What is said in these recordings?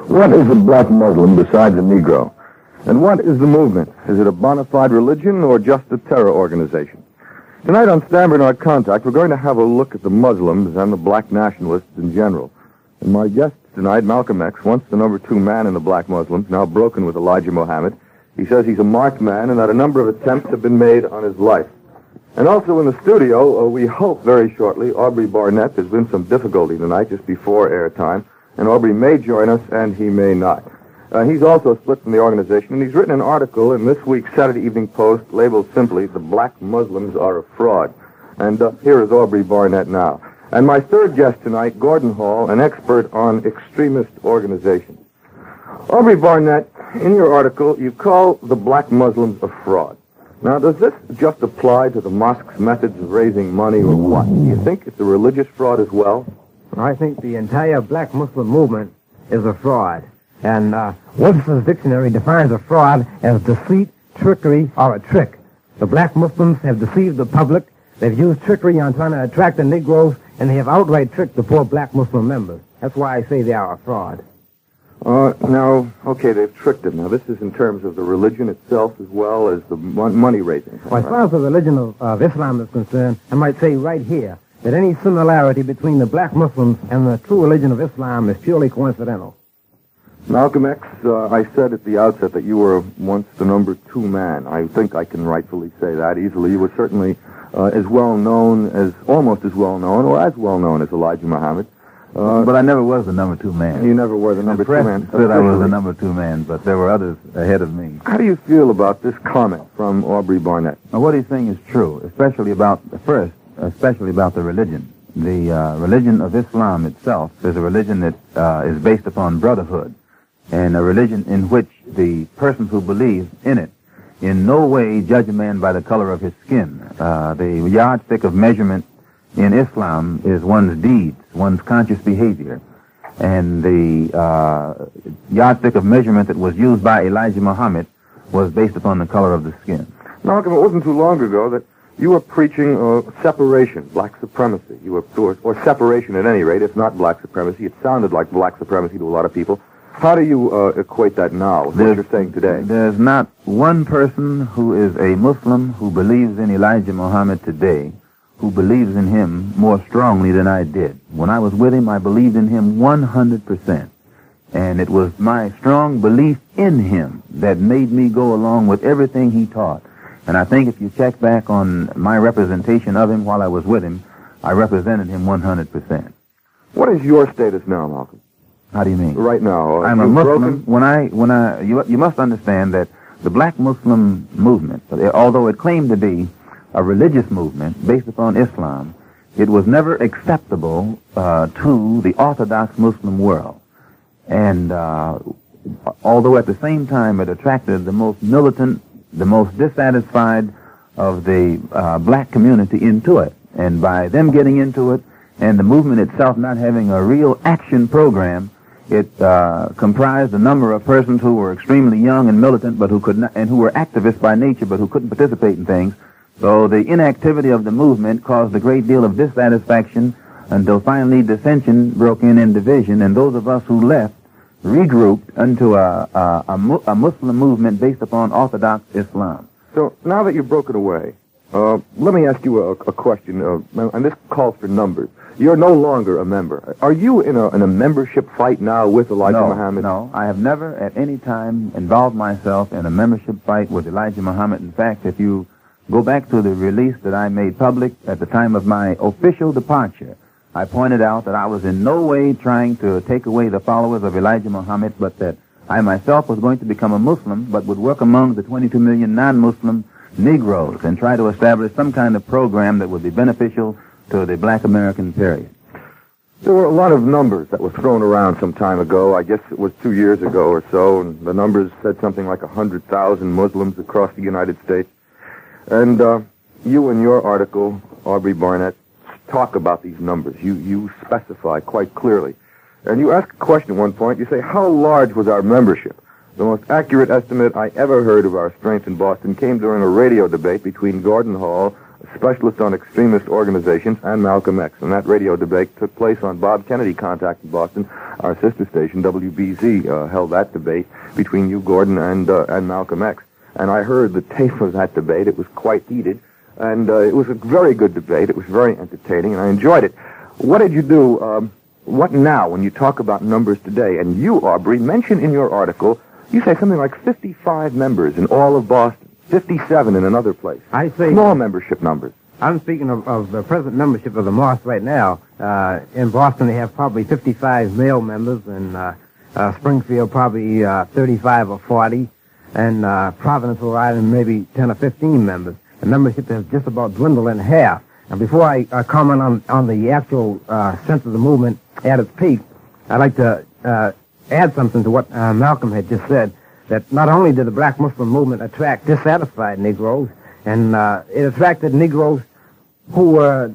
What is a black Muslim besides a Negro? And what is the movement? Is it a bona fide religion or just a terror organization? Tonight on Stammer and Art Contact, we're going to have a look at the Muslims and the black nationalists in general. And my guest tonight, Malcolm X, once the number 2 man in the black Muslims, now broken with Elijah Muhammad. He says he's a marked man and that a number of attempts have been made on his life. And also in the studio, we hope very shortly, Aubrey Barnett. There's been some difficulty tonight just before airtime, and Aubrey may join us and he may not. He's also split from the organization, and he's written an article in this week's Saturday Evening Post labeled simply, "The Black Muslims Are a Fraud." And here is Aubrey Barnett now. And my third guest tonight, Gordon Hall, an expert on extremist organizations. Aubrey Barnett, in your article, you call the black Muslims a fraud. Now, does this just apply to the mosque's methods of raising money or what? Do you think it's a religious fraud as well? I think the entire black Muslim movement is a fraud. And Webster's dictionary defines a fraud as deceit, trickery, or a trick. The black Muslims have deceived the public. They've used trickery on trying to attract the Negroes, and they have outright tricked the poor black Muslim members. That's why I say they are a fraud. Now, okay, they've tricked them. Now, this is in terms of the religion itself as well as the money raising. Well, as far as the religion of Islam is concerned, I might say right here that any similarity between the black Muslims and the true religion of Islam is purely coincidental. Malcolm X, I said at the outset that you were once the number 2 man. I think I can rightfully say that easily. You were certainly as well known as, almost as well known, or as well known as Elijah Muhammad. But I never was the number 2 man. You never were the number 2 man. The press said I was the number 2 man, but there were others ahead of me. How do you feel about this comment from Aubrey Barnett? Now, what he's saying is true, especially about the religion. The religion of Islam itself is a religion that is based upon brotherhood, and a religion in which the persons who believe in it in no way judge a man by the color of his skin. The yardstick of measurement in Islam is one's deeds, one's conscious behavior. And the yardstick of measurement that was used by Elijah Muhammad was based upon the color of the skin. Malcolm, it wasn't too long ago that you were preaching separation, black supremacy. You were, or separation at any rate, if not black supremacy. It sounded like black supremacy to a lot of people. How do you equate that now with what you're saying today? There's not one person who is a Muslim who believes in Elijah Muhammad today who believes in him more strongly than I did. When I was with him, I believed in him 100%. And it was my strong belief in him that made me go along with everything he taught. And I think if you check back on my representation of him while I was with him, I represented him 100%. What is your status now, Malcolm? How do you mean? Right now. I'm a Muslim. You must understand that the black Muslim movement, although it claimed to be a religious movement based upon Islam, it was never acceptable to the Orthodox Muslim world. And although at the same time it attracted the most militant, the most dissatisfied of the black community into it, and by them getting into it and the movement itself not having a real action program, it comprised a number of persons who were extremely young and militant, but who could not, and who were activists by nature, but who couldn't participate in things. So the inactivity of the movement caused a great deal of dissatisfaction until finally dissension broke in division, and those of us who left regrouped into a Muslim movement based upon Orthodox Islam. So now that you've broken away, let me ask you a question, and this calls for numbers. You're no longer a member. Are you in a membership fight now with Elijah Muhammad? No, I have never at any time involved myself in a membership fight with Elijah Muhammad. In fact, if you go back to the release that I made public at the time of my official departure, I pointed out that I was in no way trying to take away the followers of Elijah Muhammad, but that I myself was going to become a Muslim, but would work among the 22 million non-Muslim Negroes and try to establish some kind of program that would be beneficial to the black American period. There were a lot of numbers that were thrown around some time ago. I guess it was 2 years ago or so, and the numbers said something like 100,000 Muslims across the United States. And you in your article, Aubrey Barnett, talk about these numbers. You specify quite clearly. And you ask a question at one point. You say, how large was our membership? The most accurate estimate I ever heard of our strength in Boston came during a radio debate between Gordon Hall, a specialist on extremist organizations, and Malcolm X. And that radio debate took place on Bob Kennedy Contact in Boston. our sister station, WBZ, held that debate between you, Gordon, and Malcolm X. And I heard the tape of that debate. It was quite heated, and it was a very good debate. It was very entertaining, and I enjoyed it. What did you do? What now when you talk about numbers today? And you, Aubrey, mention in your article, you say something like 55 members in all of Boston, 57 in another place. I say Small membership numbers. I'm speaking of the present membership of the mosque right now. In Boston, they have probably 55 male members, and Springfield probably 35 or 40, and Providence, Rhode Island, maybe 10 or 15 members. The membership has just about dwindled in half. And before I comment on the actual sense of the movement at its peak, I'd like to add something to what Malcolm had just said, that not only did the black Muslim movement attract dissatisfied Negroes, and it attracted Negroes who were,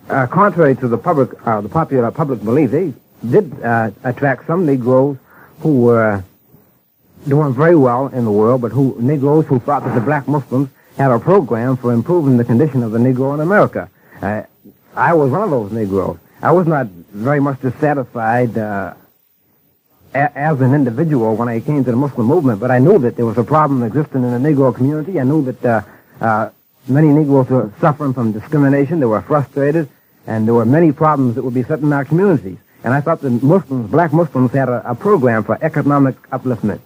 contrary to the popular public belief, they did attract some Negroes who were doing very well in the world, but Negroes who thought that the black Muslims had a program for improving the condition of the Negro in America. I was one of those Negroes. I was not very much dissatisfied as an individual when I came to the Muslim movement, but I knew that there was a problem existing in the Negro community. I knew that many Negroes were suffering from discrimination. They were frustrated, and there were many problems that would be set in our communities. And I thought the Muslims, black Muslims, had a program for economic upliftment,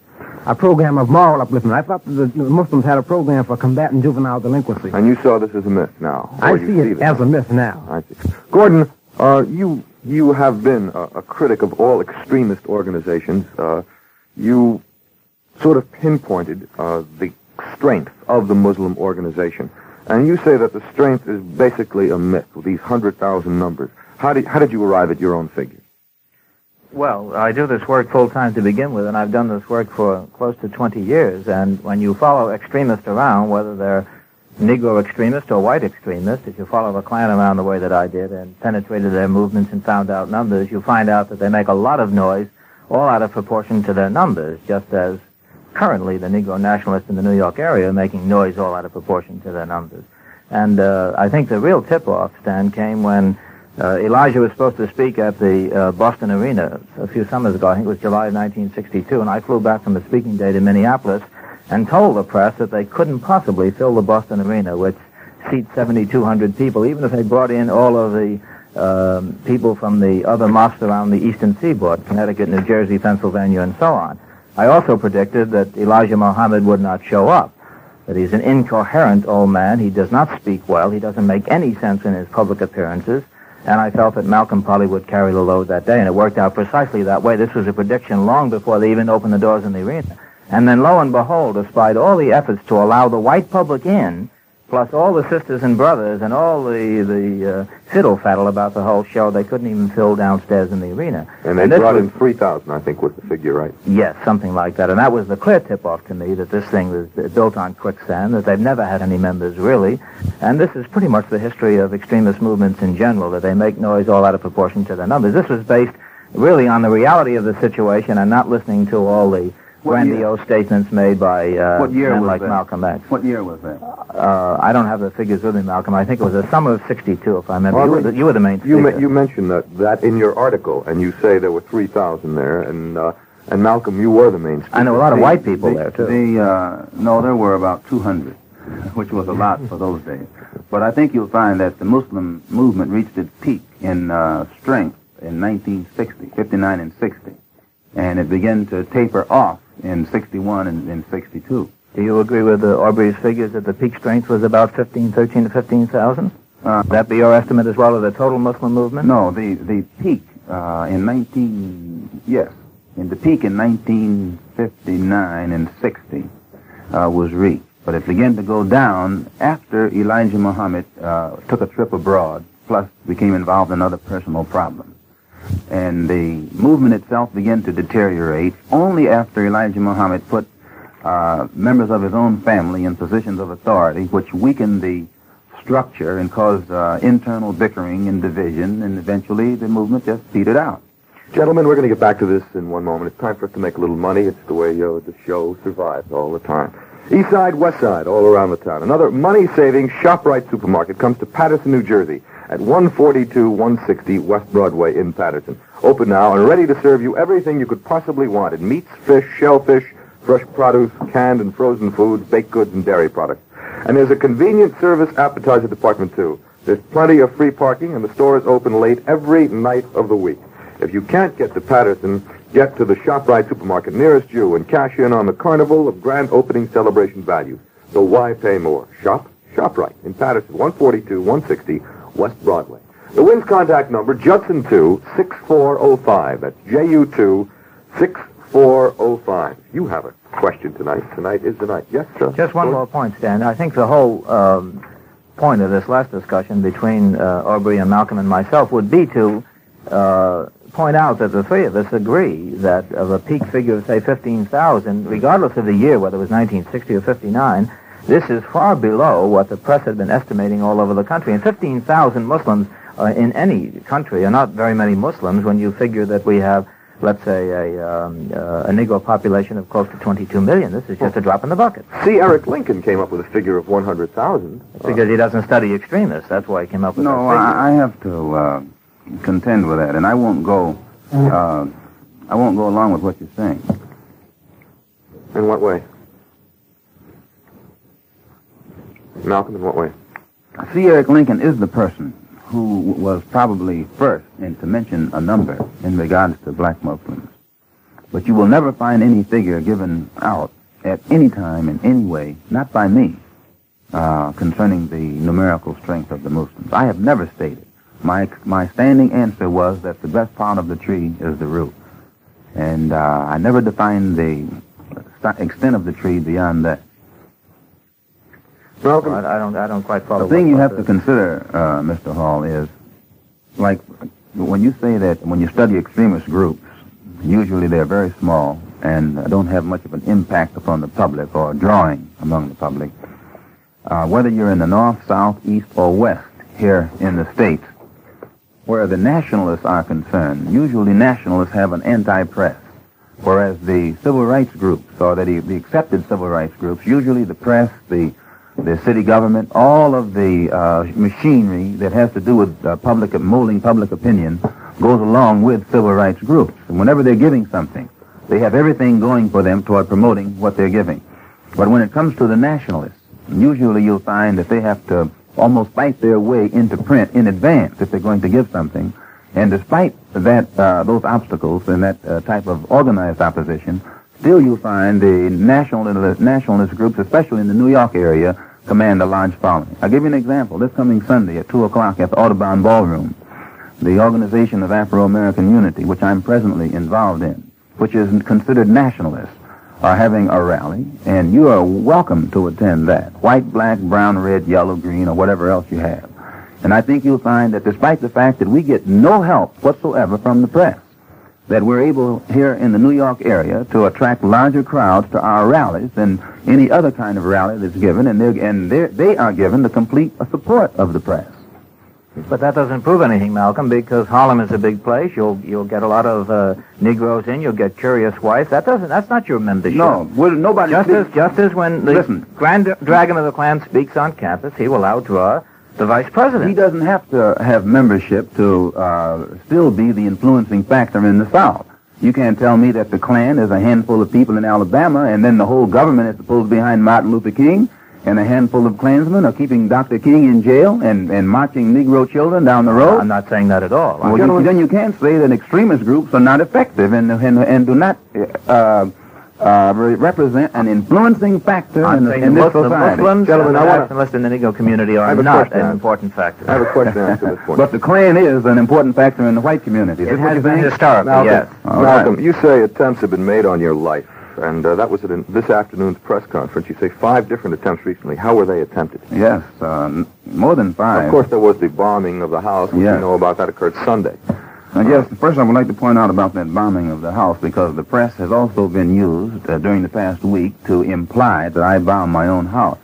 a program of moral upliftment. I thought that the Muslims had a program for combating juvenile delinquency. And you saw this as a myth now? I see it as a myth now. I see. Gordon, you have been a critic of all extremist organizations. You sort of pinpointed the strength of the Muslim organization. And you say that the strength is basically a myth with these 100,000 numbers. How did you arrive at your own figures? Well, I do this work full-time to begin with, and I've done this work for close to 20 years. And when you follow extremists around, whether they're Negro extremists or white extremists, if you follow the Klan around the way that I did and penetrated their movements and found out numbers, you find out that they make a lot of noise, all out of proportion to their numbers, just as currently the Negro nationalists in the New York area are making noise all out of proportion to their numbers. And I think the real tip-off, Stan, came when Elijah was supposed to speak at the Boston Arena a few summers ago. I think it was July of 1962, and I flew back from the speaking day to Minneapolis and told the press that they couldn't possibly fill the Boston Arena, which seats 7,200 people, even if they brought in all of the people from the other mosques around the eastern seaboard, Connecticut, New Jersey, Pennsylvania, and so on. I also predicted that Elijah Muhammad would not show up, that he's an incoherent old man. He does not speak well. He doesn't make any sense in his public appearances. And I felt that Malcolm probably would carry the load that day, and it worked out precisely that way. This was a prediction long before they even opened the doors in the arena. And then, lo and behold, despite all the efforts to allow the white public in, plus all the sisters and brothers and all the fiddle-faddle about the whole show, they couldn't even fill downstairs in the arena. And they brought in 3,000, I think, was the figure, right? Yes, something like that. And that was the clear tip-off to me that this thing was built on quicksand, that they've never had any members, really. And this is pretty much the history of extremist movements in general, that they make noise all out of proportion to their numbers. This was based really on the reality of the situation and not listening to all the grandiose statements made by men like Malcolm X. What year was that? I don't have the figures with me, Malcolm. I think it was the summer of '62, if I remember. You were the main speaker. You mentioned that in your article, and you say there were 3,000 there, and Malcolm, you were the main speaker. I know a lot of white people there, too. No, there were about 200, which was a lot for those days. But I think you'll find that the Muslim movement reached its peak in strength in 1960, 59 and 60. And it began to taper off in 61 and in 62. Do you agree with Aubrey's figures that the peak strength was about 13 to 15,000? Would that be your estimate as well of the total Muslim movement? No, the peak the peak in 1959 and 60 was reached. But it began to go down after Elijah Muhammad took a trip abroad, plus became involved in other personal problems. And the movement itself began to deteriorate only after Elijah Muhammad put members of his own family in positions of authority, which weakened the structure and caused internal bickering and division, and eventually the movement just petered out. Gentlemen, we're going to get back to this in one moment. It's time for us to make a little money. It's the way the show survives all the time. East Side, West Side, all around the town. Another money-saving ShopRite supermarket comes to Patterson, New Jersey, at 142-160 West Broadway in Patterson. Open now and ready to serve you everything you could possibly want in meats, fish, shellfish, fresh produce, canned and frozen foods, baked goods, and dairy products. And there's a convenient service appetizer department, too. There's plenty of free parking, and the store is open late every night of the week. If you can't get to Patterson, get to the ShopRite supermarket nearest you and cash in on the carnival of grand opening celebration value. So why pay more? Shop ShopRite in Patterson, 142-160 West Broadway. The Wynn's contact number, Judson 2-6405. That's JU2-6405. You have a question tonight. Tonight is the night. Yes, sir. Just one more point, Stan. I think the whole point of this last discussion between Aubrey and Malcolm and myself would be to point out that the three of us agree that of a peak figure of, say, 15,000, regardless of the year, whether it was 1960 or 59, this is far below what the press had been estimating all over the country. And 15,000 Muslims in any country are not very many Muslims when you figure that we have, let's say, a Negro population of close to 22 million. This is just a drop in the bucket. See, Eric Lincoln came up with a figure of 100,000. Because he doesn't study extremists. That's why he came up with that figure. I have to contend with that, and I won't go along with what you're saying. In what way? Malcolm, in what way? See, Eric Lincoln is the person who was probably first to mention a number in regards to black Muslims. But you will never find any figure given out at any time in any way, not by me, concerning the numerical strength of the Muslims. I have never stated. My standing answer was that the best part of the tree is the root. And I never defined the extent of the tree beyond that. Malcolm, I don't quite follow. The thing you have to consider, Mr. Hall, is like when you say that when you study extremist groups, usually they're very small and don't have much of an impact upon the public or drawing among the public. Whether you're in the north, south, east, or west here in the States, where the nationalists are concerned, usually nationalists have an anti-press, whereas the civil rights groups, or the accepted civil rights groups, usually the press, the city government, all of the machinery that has to do with molding public opinion goes along with civil rights groups. And whenever they're giving something, they have everything going for them toward promoting what they're giving. But when it comes to the nationalists, usually you'll find that they have to almost fight their way into print in advance if they're going to give something. And despite that, those obstacles and that type of organized opposition, still you'll find the nationalist groups, especially in the New York area, command a large following. I'll give you an example. This coming Sunday at 2 o'clock at the Audubon Ballroom, the Organization of Afro-American Unity, which I'm presently involved in, which is considered nationalist, are having a rally, and you are welcome to attend that. White, black, brown, red, yellow, green, or whatever else you have. And I think you'll find that despite the fact that we get no help whatsoever from the press, that we're able here in the New York area to attract larger crowds to our rallies than any other kind of rally that's given, and they are given the complete support of the press. But that doesn't prove anything, Malcolm, because Harlem is a big place. You'll get a lot of Negroes in. You'll get curious whites. That's not your membership. No, nobody. Just as when the Grand Dragon of the Klan speaks on campus, he will outdraw the vice president. He doesn't have to have membership to still be the influencing factor in the South. You can't tell me that the Klan is a handful of people in Alabama, and then the whole government is supposed behind Martin Luther King, and a handful of Klansmen are keeping Dr. King in jail and marching Negro children down the road. I'm not saying that at all. Well, then you can't say that extremist groups are not effective and do not represent an influencing factor in this society. Muslims, gentlemen, and the nationalists in the Negro community are not an important factor. I have a question after this point. But the Klan is an important factor in the white community. It has been historically, yes. Malcolm, you say attempts have been made on your life, and that was at this afternoon's press conference. You say 5 different attempts recently. How were they attempted? Yes, more than 5. Of course, there was the bombing of the house, which you know about. That occurred Sunday. Yes, first I would like to point out about that bombing of the house, because the press has also been used during the past week to imply that I bombed my own house.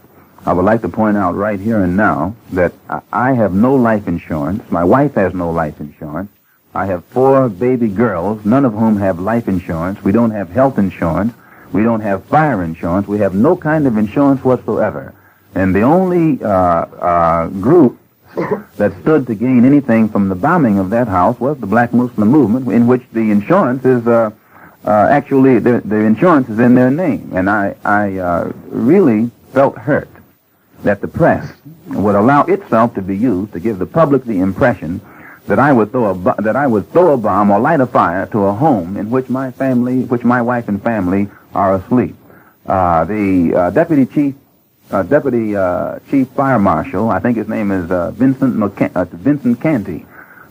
I would like to point out right here and now that I have no life insurance. My wife has no life insurance. I have 4 baby girls, none of whom have life insurance. We don't have health insurance. We don't have fire insurance. We have no kind of insurance whatsoever. And the only group that stood to gain anything from the bombing of that house was the Black Muslim movement, in which the insurance is actually the insurance is in their name. And I really felt hurt that the press would allow itself to be used to give the public the impression that I would throw a bomb or light a fire to a home in which my wife and family are asleep. The deputy chief fire marshal, I think his name is Vincent Canty,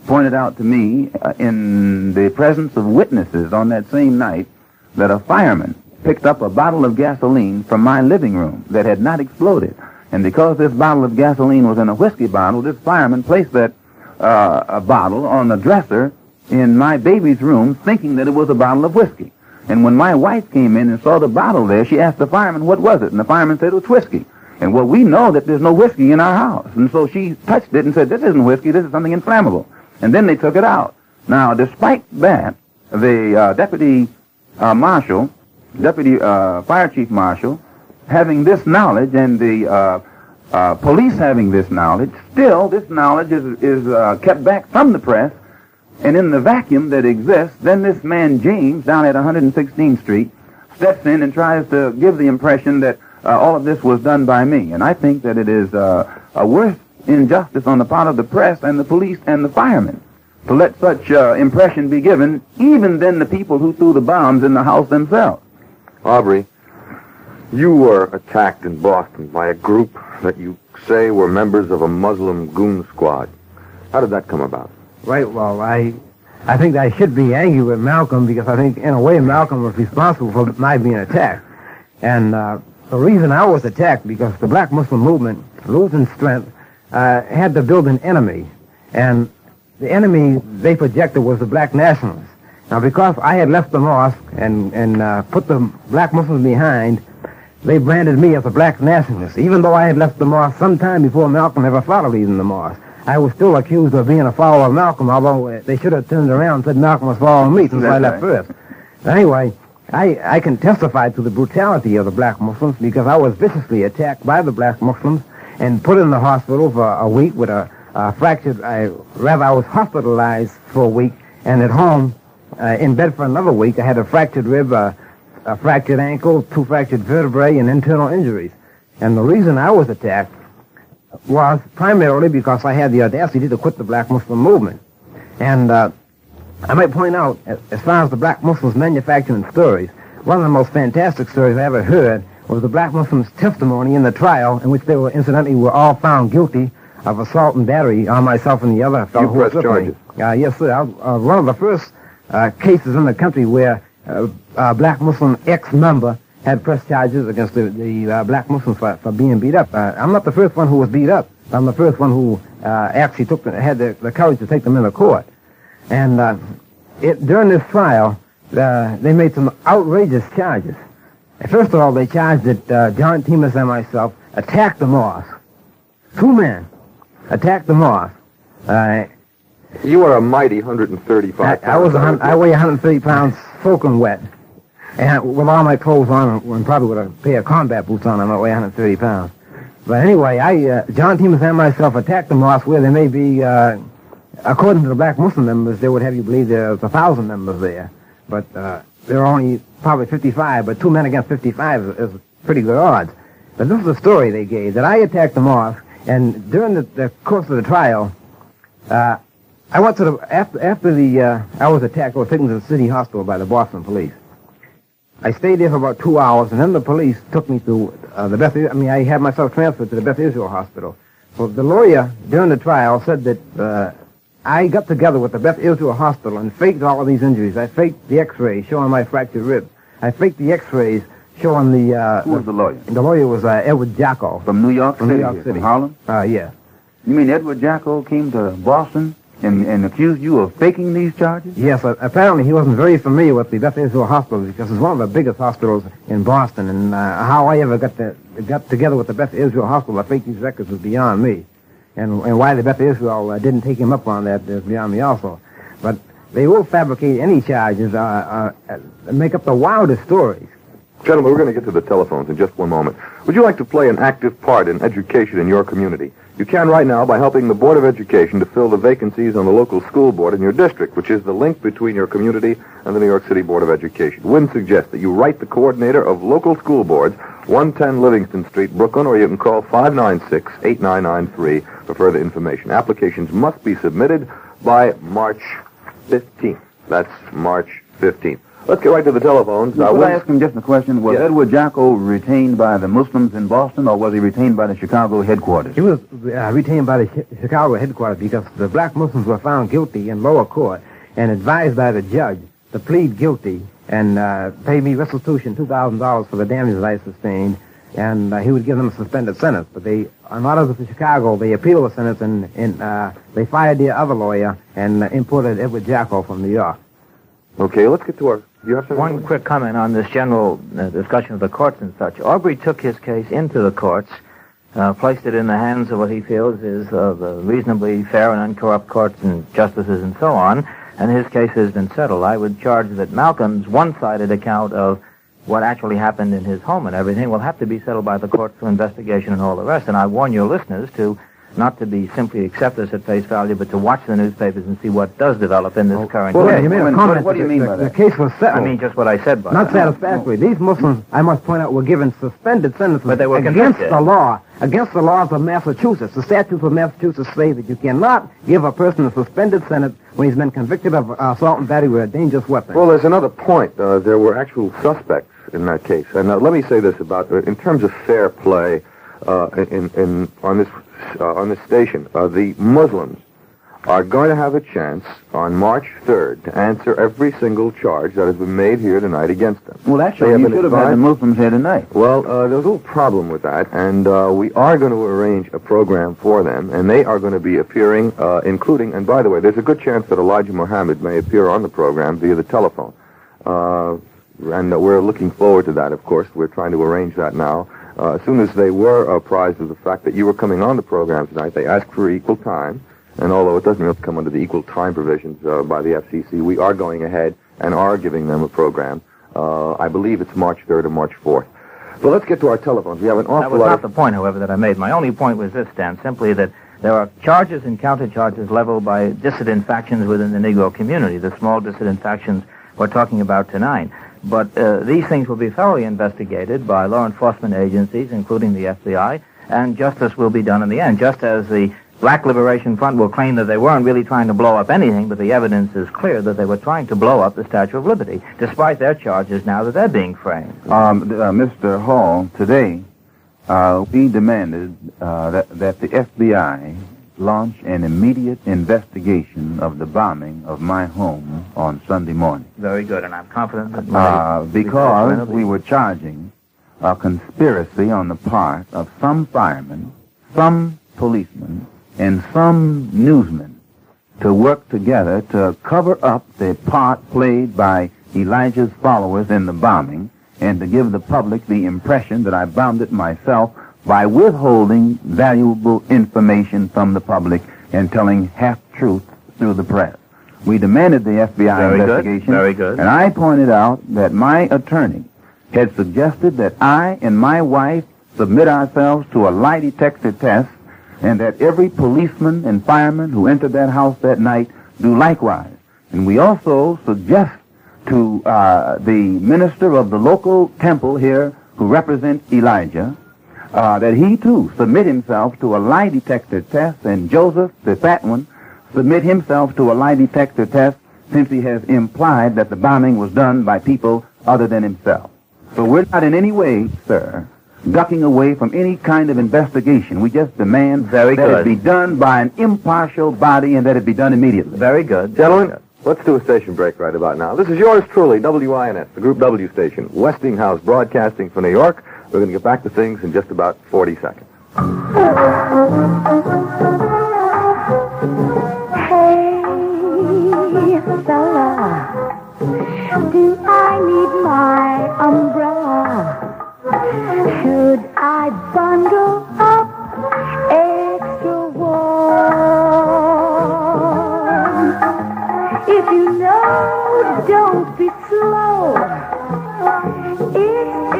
pointed out to me in the presence of witnesses on that same night that a fireman picked up a bottle of gasoline from my living room that had not exploded. And because this bottle of gasoline was in a whiskey bottle, this fireman placed that a bottle on the dresser in my baby's room, thinking that it was a bottle of whiskey. And when my wife came in and saw the bottle there, she asked the fireman, what was it? And the fireman said it was whiskey. And well, we know that there's no whiskey in our house. And so she touched it and said, this isn't whiskey, this is something inflammable. And then they took it out. Now, despite that, the deputy fire chief marshal, having this knowledge and the police having this knowledge, still this knowledge is kept back from the press, and in the vacuum that exists, then this man James down at 116th Street steps in and tries to give the impression that all of this was done by me. And I think that it is a worse injustice on the part of the press and the police and the firemen to let such impression be given, even than the people who threw the bombs in the house themselves. Aubrey, you were attacked in Boston by a group that you say were members of a Muslim goon squad. How did that come about? Right, well, I think I should be angry with Malcolm because I think, in a way, Malcolm was responsible for my being attacked. And the reason I was attacked, because the Black Muslim movement, losing strength, had to build an enemy. And the enemy they projected was the black nationalists. Now, because I had left the mosque and put the black Muslims behind, they branded me as a black nationalist. Even though I had left the mosque sometime before Malcolm ever followed leaving the mosque, I was still accused of being a follower of Malcolm, although they should have turned around and said Malcolm was following me since I left first. But anyway, I can testify to the brutality of the black Muslims because I was viciously attacked by the black Muslims and put in the hospital for a week with a fractured, I was hospitalized for a week, and at home, in bed for another week. I had a fractured rib, a fractured ankle, 2 fractured vertebrae, and internal injuries. And the reason I was attacked was primarily because I had the audacity to quit the Black Muslim movement. And I might point out, as far as the Black Muslims manufacturing stories, one of the most fantastic stories I ever heard was the Black Muslims' testimony in the trial, in which they were, incidentally, were all found guilty of assault and battery on myself and the other fellow who was with me. Yes, sir. One of the first cases in the country where a black Muslim ex-member had pressed charges against the black Muslims for being beat up. I'm not the first one who was beat up. I'm the first one who actually had the courage to take them into court. And during this trial, they made some outrageous charges. First of all, they charged that John Timus and myself attacked the mosque. 2 men attacked the mosque. You are a mighty 135 pounds. I weigh 130 pounds soaking wet. And with all my clothes on, and probably with a pair of combat boots on, I might weigh 130 pounds. But anyway, John Timus and myself attacked the mosque where there may be, according to the black Muslim members, they would have you believe there's 1,000 members there. But there are only probably 55, but 2 men against 55 is pretty good odds. But this is the story they gave, that I attacked the mosque, and during the course of the trial, I went to after I was attacked, I was taken to the city hospital by the Boston police. I stayed there for about 2 hours, and then the police took me to I had myself transferred to the Beth Israel Hospital. So the lawyer, during the trial, said that I got together with the Beth Israel Hospital and faked all of these injuries. I faked the x-rays showing my fractured rib. I faked the x-rays showing the... Who was the lawyer? The lawyer was Edward Jacko. From New York City? New York City. From Harlem? Yeah. You mean Edward Jacko came to Boston and accused you of faking these charges? Yes, apparently he wasn't very familiar with the Beth Israel Hospital because it's one of the biggest hospitals in Boston, and how I ever got together with the Beth Israel Hospital to fake these records was beyond me. And why the Beth Israel didn't take him up on that is beyond me also. But they will fabricate any charges, make up the wildest stories. Gentlemen, we're going to get to the telephones in just one moment. Would you like to play an active part in education in your community? You can right now by helping the Board of Education to fill the vacancies on the local school board in your district, which is the link between your community and the New York City Board of Education. Wynn suggests that you write the coordinator of local school boards, 110 Livingston Street, Brooklyn, or you can call 596-8993 for further information. Applications must be submitted by March 15th. That's March 15th. Let's get right to the telephones. Could I ask him just a question? Was Edward Jacko retained by the Muslims in Boston, or was he retained by the Chicago headquarters? He was retained by the Chicago headquarters because the black Muslims were found guilty in lower court and advised by the judge to plead guilty and pay me restitution, $2,000 for the damages I sustained, and he would give them a suspended sentence. But they, in order for Chicago, they appealed the sentence and they fired their other lawyer and imported Edward Jacko from New York. Okay, let's get to our... You have One quick comment on this general discussion of the courts and such. Aubrey took his case into the courts, placed it in the hands of what he feels is the reasonably fair and uncorrupt courts and justices and so on, and his case has been settled. I would charge that Malcolm's one-sided account of what actually happened in his home and everything will have to be settled by the courts for investigation and all the rest. And I warn your listeners to not to be simply accept this at face value, but to watch the newspapers and see what does develop in this current Well, case. you made a comment. What do you mean by that? The case was settled. I mean just what I said by Not that. satisfactory. These Muslims, I must point out, were given suspended sentences But they were against convicted. the law, against the laws of Massachusetts. The statutes of Massachusetts say that you cannot give a person a suspended sentence when he's been convicted of assault and battery with a dangerous weapon. Well, there's another point. There were actual suspects in that case. And let me say this about, in terms of fair play on this station, the Muslims are going to have a chance on March 3rd to answer every single charge that has been made here tonight against them. Well, actually, you should have had the Muslims here tonight. Well, there's a little problem with that, and we are going to arrange a program for them, and they are going to be appearing, including, and by the way, there's a good chance that Elijah Muhammad may appear on the program via the telephone. And we're looking forward to that, of course. We're trying to arrange that now. As soon as they were apprised of the fact that you were coming on the program tonight, they asked for equal time. And although it doesn't really come under the equal time provisions by the FCC, we are going ahead and are giving them a program. I believe it's March 3rd or March 4th. But let's get to our telephones. We have an awful That was lot not the point, however, that I made. My only point was this, Dan, simply that there are charges and countercharges leveled by dissident factions within the Negro community, the small dissident factions we're talking about tonight. But these things will be thoroughly investigated by law enforcement agencies, including the FBI, and justice will be done in the end, just as the Black Liberation Front will claim that they weren't really trying to blow up anything, but the evidence is clear that they were trying to blow up the Statue of Liberty, despite their charges now that they're being framed. Mr. Hall, today we demanded that the FBI launch an immediate investigation of the bombing of my home on Sunday morning. Very good, and I'm confident that because we were charging a conspiracy on the part of some firemen, some policemen, and some newsmen to work together to cover up the part played by Elijah's followers in the bombing and to give the public the impression that I bombed it myself by withholding valuable information from the public and telling half-truth through the press. We demanded the FBI investigation. Very good. And I pointed out that my attorney had suggested that I and my wife submit ourselves to a lie detector test and that every policeman and fireman who entered that house that night do likewise. And we also suggest to the minister of the local temple here who represents Elijah that he, too, submit himself to a lie detector test, and Joseph, the fat one, submit himself to a lie detector test since he has implied that the bombing was done by people other than himself. So we're not in any way, sir, ducking away from any kind of investigation. We just demand that it be done by an impartial body and that it be done immediately. Very good. Gentlemen, let's do a station break right about now. This is yours truly, WINS, the Group W station, Westinghouse Broadcasting for New York. We're going to get back to things in just about 40 seconds. Hey, fella, do I need my umbrella? Should I bundle up extra warm? If you know, don't be slow. It's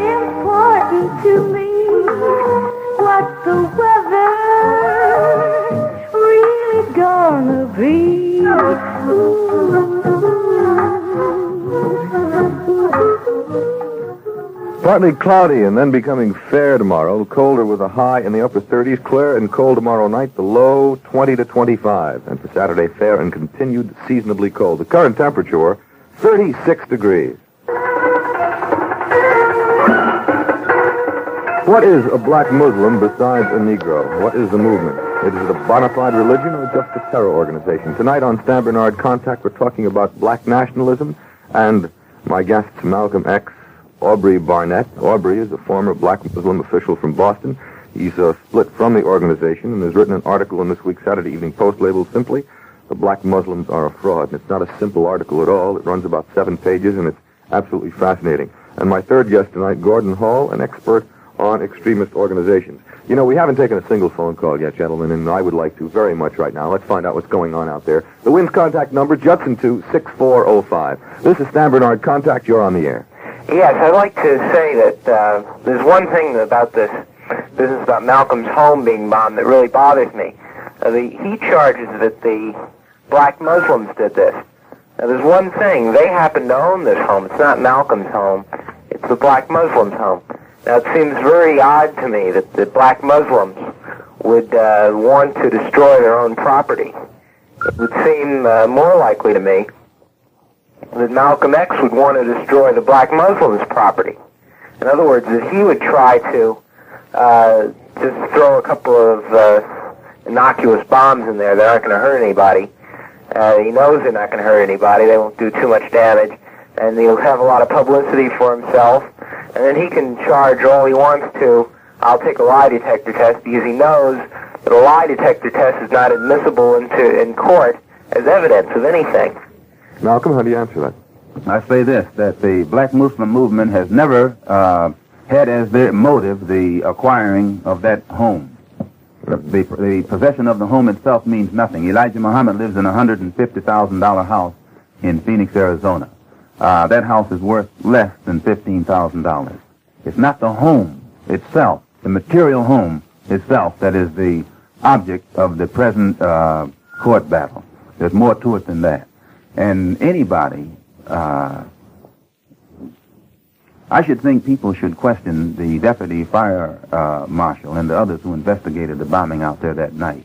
Partly cloudy and then becoming fair tomorrow. Colder with a high in the upper 30s. Clear and cold tomorrow night. The low 20 to 25. And for Saturday, fair and continued seasonably cold. The current temperature, 36 degrees. What is a black Muslim besides a Negro? What is the movement? Is it a bona fide religion or just a terror organization? Tonight on Stan Bernard Contact, we're talking about black nationalism and my guests, Malcolm X, Aubrey Barnett. Aubrey is a former black Muslim official from Boston. He's split from the organization and has written an article in this week's Saturday Evening Post labeled simply, "The Black Muslims Are a Fraud." And it's not a simple article at all. It runs about 7 pages and it's absolutely fascinating. And my third guest tonight, Gordon Hall, an expert on extremist organizations. You know, we haven't taken a single phone call yet, gentlemen, and I would like to very much right now. Let's find out what's going on out there. The Wind's contact number, Judson 26405. This is Stan Bernard Contact. You're on the air. Yes, I'd like to say that there's one thing about this business about Malcolm's home being bombed that really bothers me. He charges that the black Muslims did this. Now, there's one thing. They happen to own this home. It's not Malcolm's home. It's the black Muslims' home. Now, it seems very odd to me that the black Muslims would want to destroy their own property. It would seem more likely to me that Malcolm X would want to destroy the black Muslims' property. In other words, that he would try to just throw a couple of innocuous bombs in there that aren't going to hurt anybody. He knows they're not going to hurt anybody. They won't do too much damage. And he'll have a lot of publicity for himself. And then he can charge all he wants to, "I'll take a lie detector test," because he knows that a lie detector test is not admissible in court as evidence of anything. Malcolm, how do you answer that? I say this, that the black Muslim movement has never had as their motive the acquiring of that home. The possession of the home itself means nothing. Elijah Muhammad lives in a $150,000 house in Phoenix, Arizona. That house is worth less than $15,000. It's not the home itself, the material home itself, that is the object of the present court battle. There's more to it than that. And anybody, I should think people should question the deputy fire marshal and the others who investigated the bombing out there that night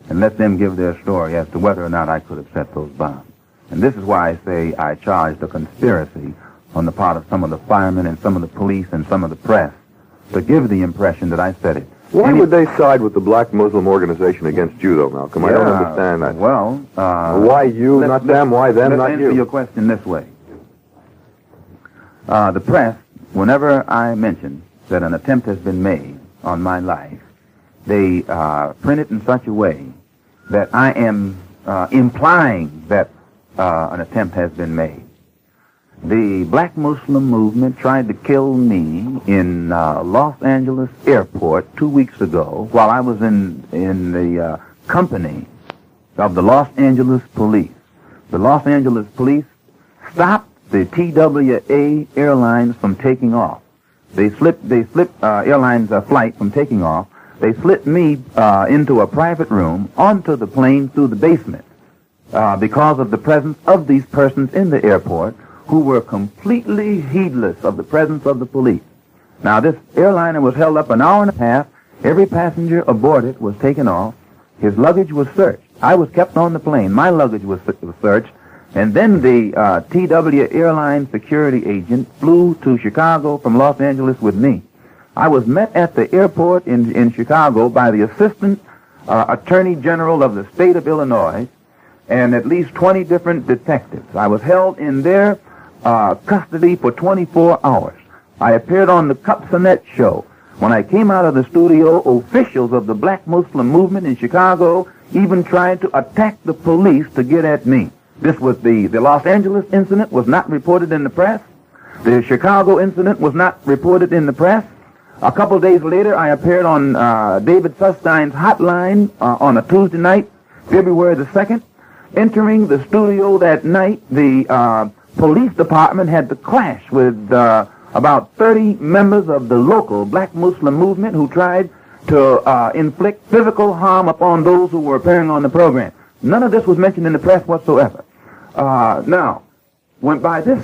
and let them give their story as to whether or not I could have set those bombs. And this is why I say I charged a conspiracy on the part of some of the firemen and some of the police and some of the press to give the impression that I said it. Why would they side with the black Muslim organization against you, though, Malcolm? I don't understand that. Well, why you, not them? Why them, not Let's you? answer your question this way. The press, whenever I mention that an attempt has been made on my life, they print it in such a way that I am implying that an attempt has been made. The black Muslim movement tried to kill me in Los Angeles airport 2 weeks ago while I was in the company of the Los Angeles police. The Los Angeles police stopped the TWA Airlines from taking off. They slipped airlines flight from taking off. They slipped me into a private room onto the plane through the basement. Because of the presence of these persons in the airport who were completely heedless of the presence of the police. Now, this airliner was held up an hour and a half. Every passenger aboard it was taken off. His luggage was searched. I was kept on the plane. My luggage was searched. And then the TW Airline security agent flew to Chicago from Los Angeles with me. I was met at the airport in Chicago by the Assistant Attorney General of the state of Illinois and at least 20 different detectives. I was held in their custody for 24 hours. I appeared on the Cup Sonnet show. When I came out of the studio, officials of the black Muslim movement in Chicago even tried to attack the police to get at me. This was the Los Angeles incident was not reported in the press. The Chicago incident was not reported in the press. A couple days later, I appeared on David Sussstein's hotline on a Tuesday night, February the 2nd. Entering the studio that night, the police department had to clash with about 30 members of the local black Muslim movement who tried to inflict physical harm upon those who were appearing on the program. None of this was mentioned in the press whatsoever. Now, when by this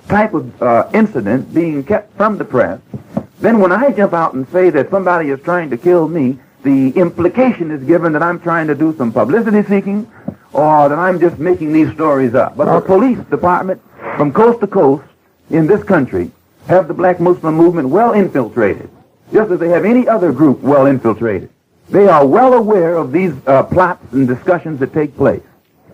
type of incident being kept from the press, then when I jump out and say that somebody is trying to kill me, the implication is given that I'm trying to do some publicity seeking or that I'm just making these stories up. But our police department from coast to coast in this country have the black Muslim movement well infiltrated, just as they have any other group well infiltrated. They are well aware of these plots and discussions that take place.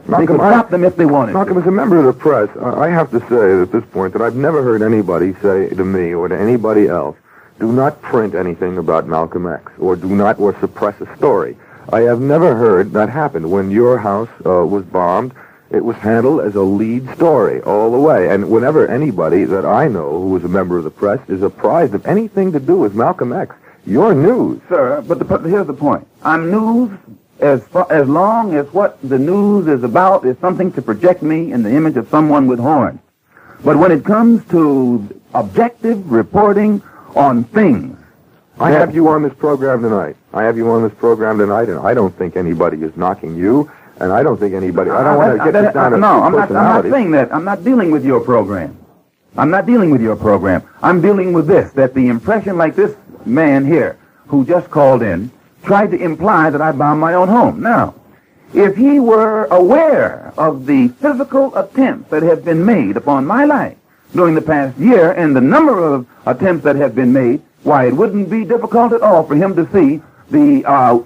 They could stop them if they wanted. Malcolm, as a member of the press, I have to say at this point that I've never heard anybody say to me or to anybody else, do not print anything about Malcolm X, or do not, or suppress a story. I have never heard that happen. When your house was bombed, it was handled as a lead story all the way. And whenever anybody that I know who is a member of the press is apprised of anything to do with Malcolm X, you're news. Sir, but here's the point. I'm news as long as what the news is about is something to project me in the image of someone with horns. But when it comes to objective reporting on things, I have you on this program tonight. And I don't think anybody is knocking you, and I don't think anybody... I don't want to get this down to I'm not saying that. I'm not dealing with your program. I'm dealing with this, that the impression like this man here, who just called in, tried to imply that I bombed my own home. Now, if he were aware of the physical attempts that have been made upon my life during the past year and the number of attempts that have been made, why, it wouldn't be difficult at all for him to see the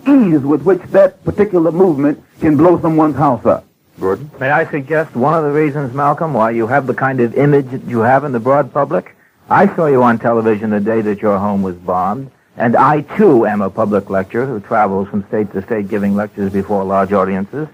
ease with which that particular movement can blow someone's house up. Gordon? May I suggest one of the reasons, Malcolm, why you have the kind of image that you have in the broad public? I saw you on television the day that your home was bombed, and I, too, am a public lecturer who travels from state to state giving lectures before large audiences.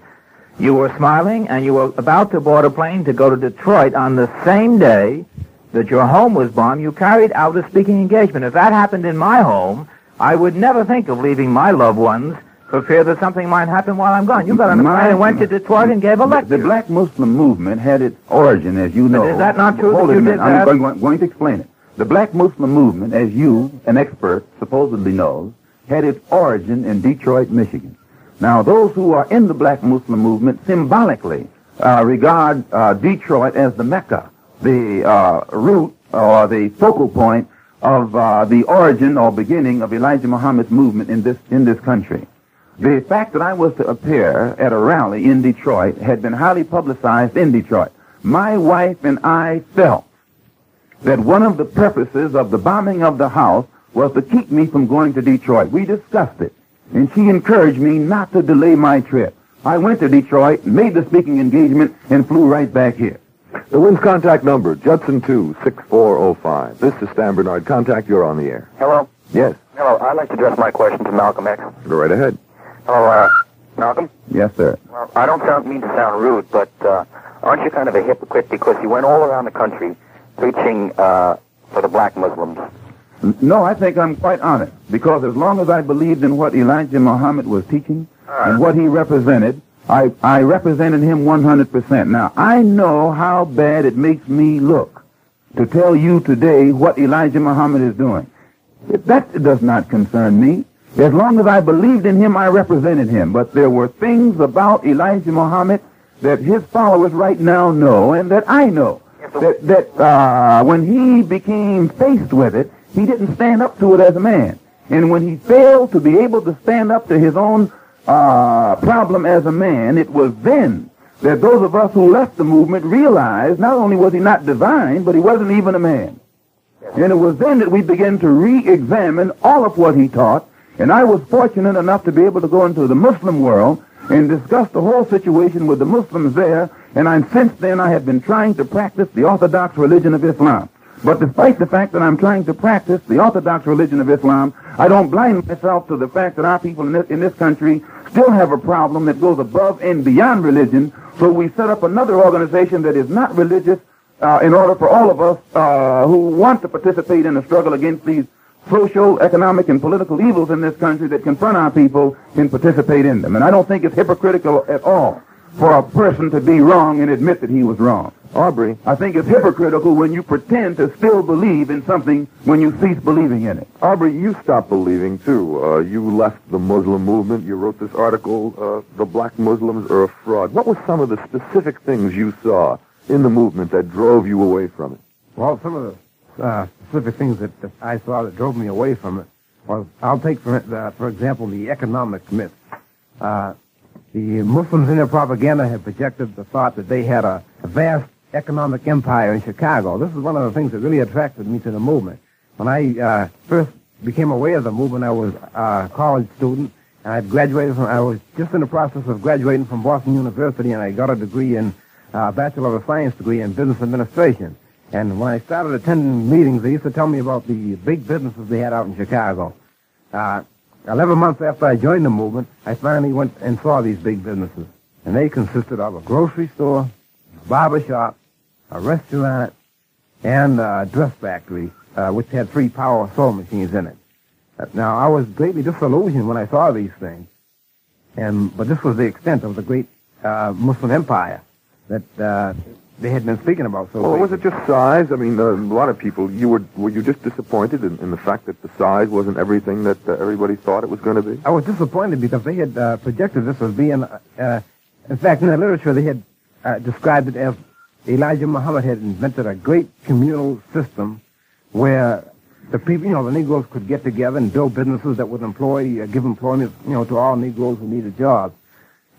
You were smiling, and you were about to board a plane to go to Detroit on the same day that your home was bombed. You carried out a speaking engagement. If that happened in my home, I would never think of leaving my loved ones for fear that something might happen while I'm gone. You got on a plane and went to Detroit and gave a lecture. The black Muslim movement had its origin, as you know. But is that not true that you did that? I'm going to explain it. The black Muslim movement, as you, an expert, supposedly knows, had its origin in Detroit, Michigan. Now, those who are in the black Muslim movement symbolically regard Detroit as the Mecca, the root or the focal point of the origin or beginning of Elijah Muhammad's movement in this country. The fact that I was to appear at a rally in Detroit had been highly publicized in Detroit. My wife and I felt that one of the purposes of the bombing of the house was to keep me from going to Detroit. We discussed it, and she encouraged me not to delay my trip. I went to Detroit, made the speaking engagement, and flew right back here. The Wynn's contact number, Judson 2-6405. This is Stan Bernard. Contact, you're on the air. Hello? Yes. Hello, I'd like to address my question to Malcolm X. Go right ahead. Hello, Malcolm? Yes, sir. Well, I don't mean to sound rude, but aren't you kind of a hypocrite because you went all around the country preaching for the black Muslims? No, I think I'm quite honest, because as long as I believed in what Elijah Muhammad was teaching and what he represented, I represented him 100%. Now, I know how bad it makes me look to tell you today what Elijah Muhammad is doing. That does not concern me. As long as I believed in him, I represented him. But there were things about Elijah Muhammad that his followers right now know and that I know. That when he became faced with it, he didn't stand up to it as a man. And when he failed to be able to stand up to his own problem as a man, it was then that those of us who left the movement realized not only was he not divine, but he wasn't even a man. And it was then that we began to re-examine all of what he taught. And I was fortunate enough to be able to go into the Muslim world and discuss the whole situation with the Muslims there. And since then I have been trying to practice the Orthodox religion of Islam. But despite the fact that I'm trying to practice the Orthodox religion of Islam, I don't blind myself to the fact that our people in this country still have a problem that goes above and beyond religion. So we set up another organization that is not religious in order for all of us who want to participate in the struggle against these social, economic, and political evils in this country that confront our people can participate in them. And I don't think it's hypocritical at all for a person to be wrong and admit that he was wrong. Aubrey. I think it's hypocritical when you pretend to still believe in something when you cease believing in it. Aubrey, you stopped believing, too. You left the Muslim movement. You wrote this article, The Black Muslims Are a Fraud. What were some of the specific things you saw in the movement that drove you away from it? Well, some of the specific things that I saw that drove me away from it was, I'll take, for example, the economic myth. The Muslims in their propaganda had projected the thought that they had a vast economic empire in Chicago. This is one of the things that really attracted me to the movement. When I first became aware of the movement, I was a college student, and I was just in the process of graduating from Boston University, and I got a degree in Bachelor of Science degree in Business Administration. And when I started attending meetings, they used to tell me about the big businesses they had out in Chicago. 11 months after I joined the movement, I finally went and saw these big businesses. And they consisted of a grocery store, a barber shop, a restaurant, and a dress factory, which had 3 power sewing machines in it. Now, I was greatly disillusioned when I saw these things. But this was the extent of the great Muslim empire that they had been speaking about. So Well, was it just size? I mean, a lot of people, were you just disappointed in the fact that the size wasn't everything that everybody thought it was going to be? I was disappointed because they had projected this as being, in fact, in the literature they had described it as Elijah Muhammad had invented a great communal system where the people, the Negroes could get together and build businesses that would give employment, to all Negroes who needed jobs.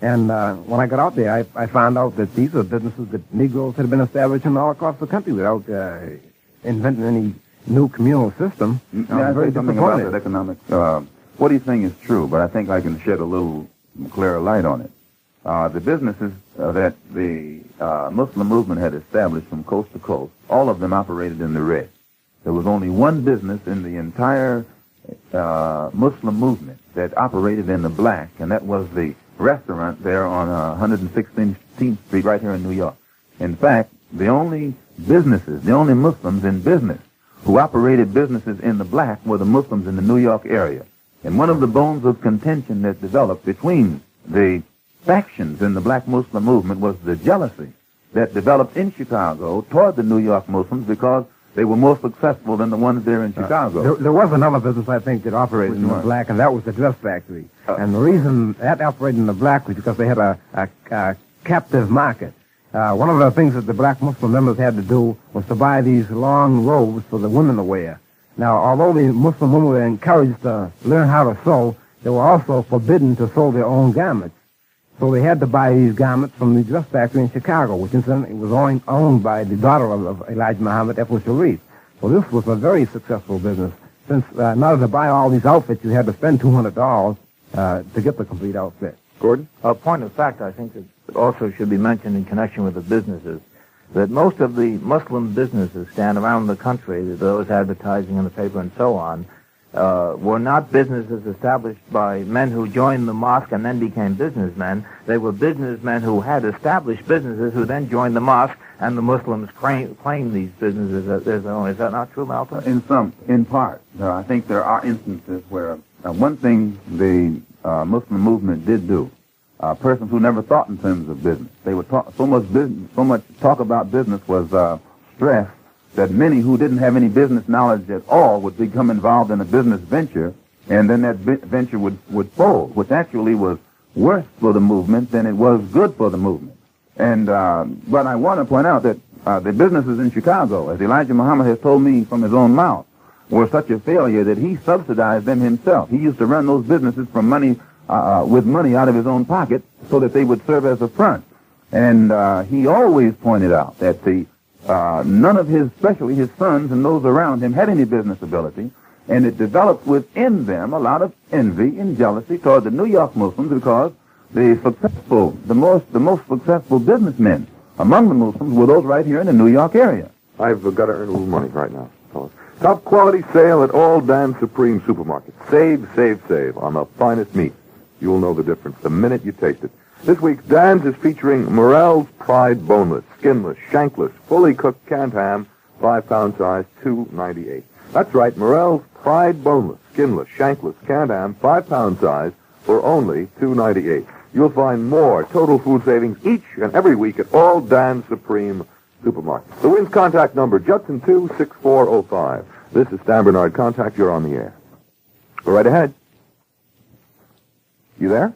And when I got out there, I found out that these are businesses that Negroes had been establishing all across the country without inventing any new communal system. Yeah, I very something about that economic. What he's saying is true, but I think I can shed a little clearer light on it. The businesses that the Muslim movement had established from coast to coast, all of them operated in the red. There was only one business in the entire Muslim movement that operated in the black, and that was the restaurant there on 116th Street right here in New York. In fact, the only Muslims in business who operated businesses in the black were the Muslims in the New York area. And one of the bones of contention that developed between the factions in the black Muslim movement was the jealousy that developed in Chicago toward the New York Muslims because they were more successful than the ones there in Chicago. There was another business, I think, that operated in the black, and that was the dress factory. And the reason that operated in the black was because they had a captive market. One of the things that the black Muslim members had to do was to buy these long robes for the women to wear. Now, although the Muslim women were encouraged to learn how to sew, they were also forbidden to sew their own garments. So they had to buy these garments from the dress factory in Chicago, which incidentally was owned by the daughter of Elijah Muhammad, Ethel Sharif. So this was a very successful business. Since in order to buy all these outfits, you had to spend $200 to get the complete outfit. Gordon? A point of fact, I think, that also should be mentioned in connection with the businesses, that most of the Muslim businesses stand around the country, those advertising in the paper and so on, were not businesses established by men who joined the mosque and then became businessmen. They were businessmen who had established businesses who then joined the mosque, and the Muslims claim these businesses as their own. Is that not true, Malcolm? In part. I think there are instances where one thing the Muslim movement did do, persons who never thought in terms of business, they would talk so much talk about business was stressed that many who didn't have any business knowledge at all would become involved in a business venture, and then that venture would fold, which actually was worse for the movement than it was good for the movement. And but I want to point out that the businesses in Chicago, as Elijah Muhammad has told me from his own mouth, were such a failure that he subsidized them himself. He used to run those businesses from with money out of his own pocket so that they would serve as a front. And he always pointed out that none of especially his sons and those around him, had any business ability, and it developed within them a lot of envy and jealousy toward the New York Muslims because the most successful businessmen among the Muslims were those right here in the New York area. I've got to earn a little money right now, fellas. Top quality sale at all Dan Supreme supermarkets. Save on the finest meat. You'll know the difference the minute you taste it. This week's Dan's is featuring Morel's Pride Boneless, Skinless, Shankless, Fully Cooked Canned Ham, 5-pound size, $2.98. That's right, Morel's Pride Boneless, Skinless, Shankless, Canned Ham, 5-pound size, for only $2.98. You'll find more total food savings each and every week at all Dan Supreme supermarkets. The Wins contact number, Judson 26405. This is Stan Bernard. Contact, you're on the air. Go right ahead. You there?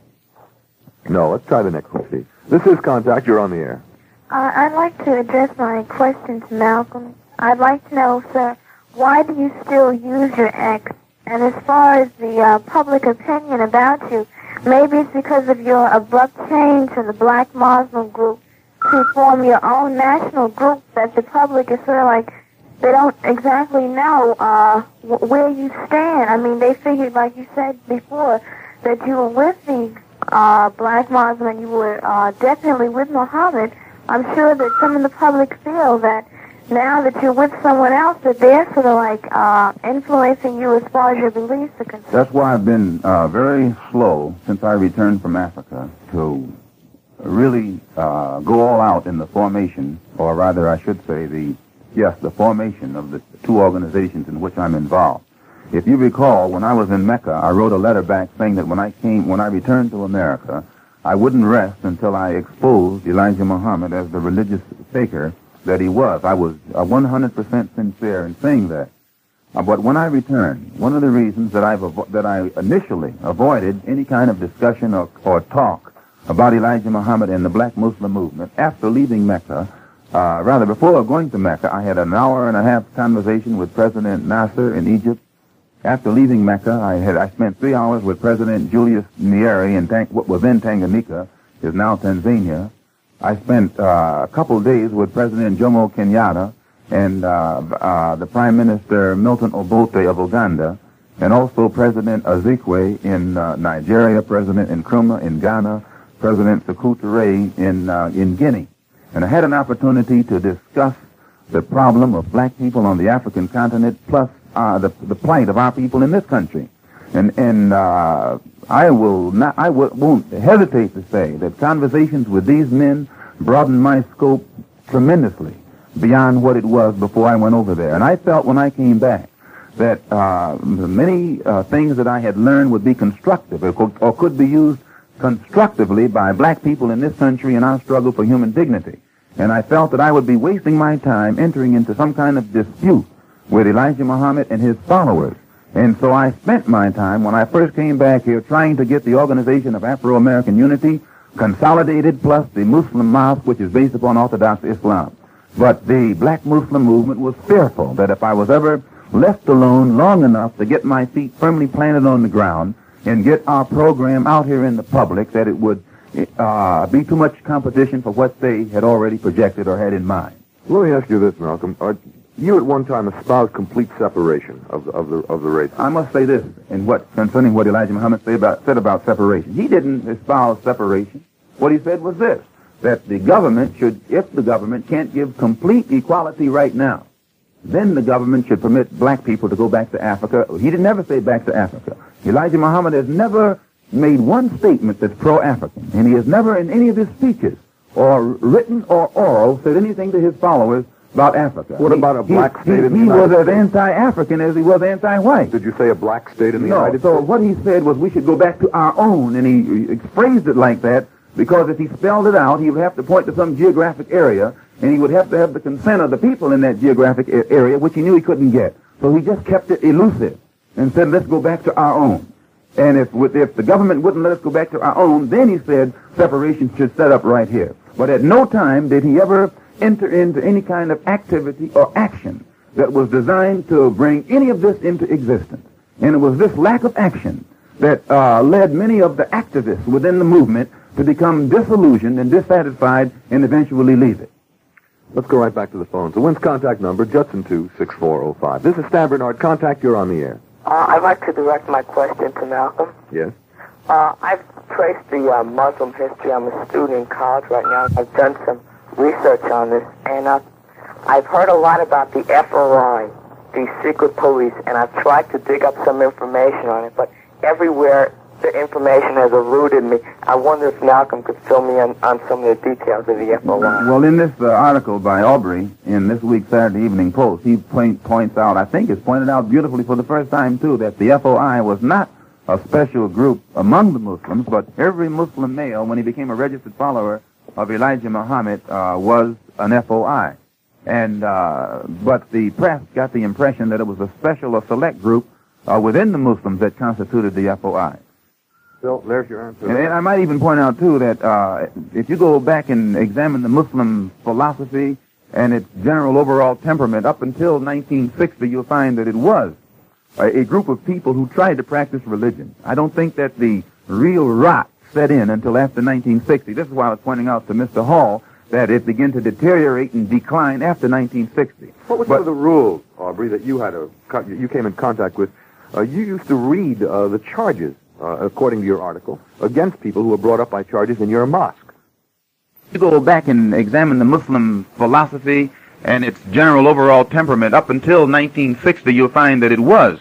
No, let's try the next one, Steve. This is Contact. You're on the air. I'd like to address my question to Malcolm. I'd like to know, sir, why do you still use your ex? And as far as the public opinion about you, maybe it's because of your abrupt change from the black Muslim group to form your own national group that the public is sort of like, they don't exactly know where you stand. I mean, they figured, like you said before, that you were with the black Muslim and you were definitely with Muhammad. I'm sure that some of the public feel that now that you're with someone else, that they're sort of like influencing you as far as your beliefs are concerned. That's why I've been very slow since I returned from Africa to really go all out in the formation, or rather I should say the formation of the two organizations in which I'm involved. If you recall, when I was in Mecca, I wrote a letter back saying that when I returned to America, I wouldn't rest until I exposed Elijah Muhammad as the religious faker that he was. I was 100% sincere in saying that. But when I returned, one of the reasons that I initially avoided any kind of discussion or talk about Elijah Muhammad and the black Muslim movement after leaving Mecca, before going to Mecca, I had an hour and a half conversation with President Nasser in Egypt. After leaving Mecca, I spent 3 hours with President Julius Nyerere in what was then Tanganyika, is now Tanzania. I spent a couple of days with President Jomo Kenyatta and the Prime Minister Milton Obote of Uganda, and also President Azikwe in Nigeria, President Nkrumah in Ghana, President Sekou Touré in Guinea. And I had an opportunity to discuss the problem of black people on the African continent, plus the plight of our people in this country. And I won't hesitate to say that conversations with these men broadened my scope tremendously beyond what it was before I went over there. And I felt when I came back that many things that I had learned would be constructive or could be used constructively by black people in this country in our struggle for human dignity. And I felt that I would be wasting my time entering into some kind of dispute with Elijah Muhammad and his followers. And so I spent my time, when I first came back here, trying to get the Organization of Afro-American Unity consolidated, plus the Muslim Mosque, which is based upon Orthodox Islam. But the black Muslim movement was fearful that if I was ever left alone long enough to get my feet firmly planted on the ground and get our program out here in the public, that it would be too much competition for what they had already projected or had in mind. Let me ask you this, Malcolm. You at one time espoused complete separation of the race. I must say this concerning what Elijah Muhammad said about separation. He didn't espouse separation. What he said was this, that the government should, if the government can't give complete equality right now, then the government should permit black people to go back to Africa. He didn't ever say back to Africa. Elijah Muhammad has never made one statement that's pro-African, and he has never in any of his speeches, or written or oral, said anything to his followers about Africa. What about a black state in the United States? He was as anti-African as he was anti-white. Did you say a black state in the United States? No, so what he said was we should go back to our own, and he phrased it like that because if he spelled it out, he would have to point to some geographic area, and he would have to have the consent of the people in that geographic area, which he knew he couldn't get. So he just kept it elusive and said, let's go back to our own. And if the government wouldn't let us go back to our own, then he said separation should set up right here. But at no time did he ever enter into any kind of activity or action that was designed to bring any of this into existence. And it was this lack of action that led many of the activists within the movement to become disillusioned and dissatisfied and eventually leave it. Let's go right back to the phone. So Wynn's contact number, Judson 26405. This is Stan Bernard. Contact, you're on the air. I'd like to direct my question to Malcolm. Yes? I've traced the Muslim history. I'm a student in college right now. I've done some research on this, and I've heard a lot about the FOI, the secret police, and I've tried to dig up some information on it, but everywhere the information has eluded me. I wonder if Malcolm could fill me in on some of the details of the FOI. Well, in this article by Aubrey in this week's Saturday Evening Post, he points out, I think it's pointed out beautifully for the first time, too, that the FOI was not a special group among the Muslims, but every Muslim male, when he became a registered follower of Elijah Muhammad, was an FOI. And but the press got the impression that it was a special or select group within the Muslims that constituted the FOI. Phil, there's your answer. And I might even point out, too, that if you go back and examine the Muslim philosophy and its general overall temperament, up until 1960, you'll find that it was a group of people who tried to practice religion. I don't think that the real rot set in until after 1960. This is why I was pointing out to Mr. Hall that it began to deteriorate and decline after 1960. What were some of the rules, Aubrey, that you came in contact with? You used to read the charges, according to your article, against people who were brought up by charges in your mosque. You go back and examine the Muslim philosophy and its general overall temperament, up until 1960, you'll find that it was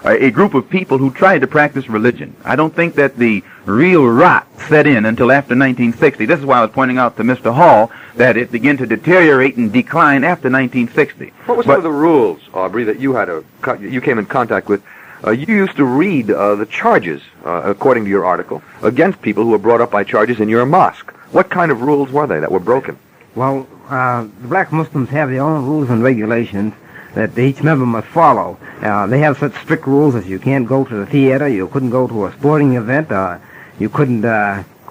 a group of people who tried to practice religion. I don't think that the real rot set in until after 1960. This is why I was pointing out to Mr. Hall that it began to deteriorate and decline after 1960. What were some of the rules, Aubrey, that you came in contact with? You used to read the charges, according to your article, against people who were brought up by charges in your mosque. What kind of rules were they that were broken? Well, the black Muslims have their own rules and regulations that each member must follow. They have such strict rules as you can't go to the theater, you couldn't go to a sporting event, you couldn't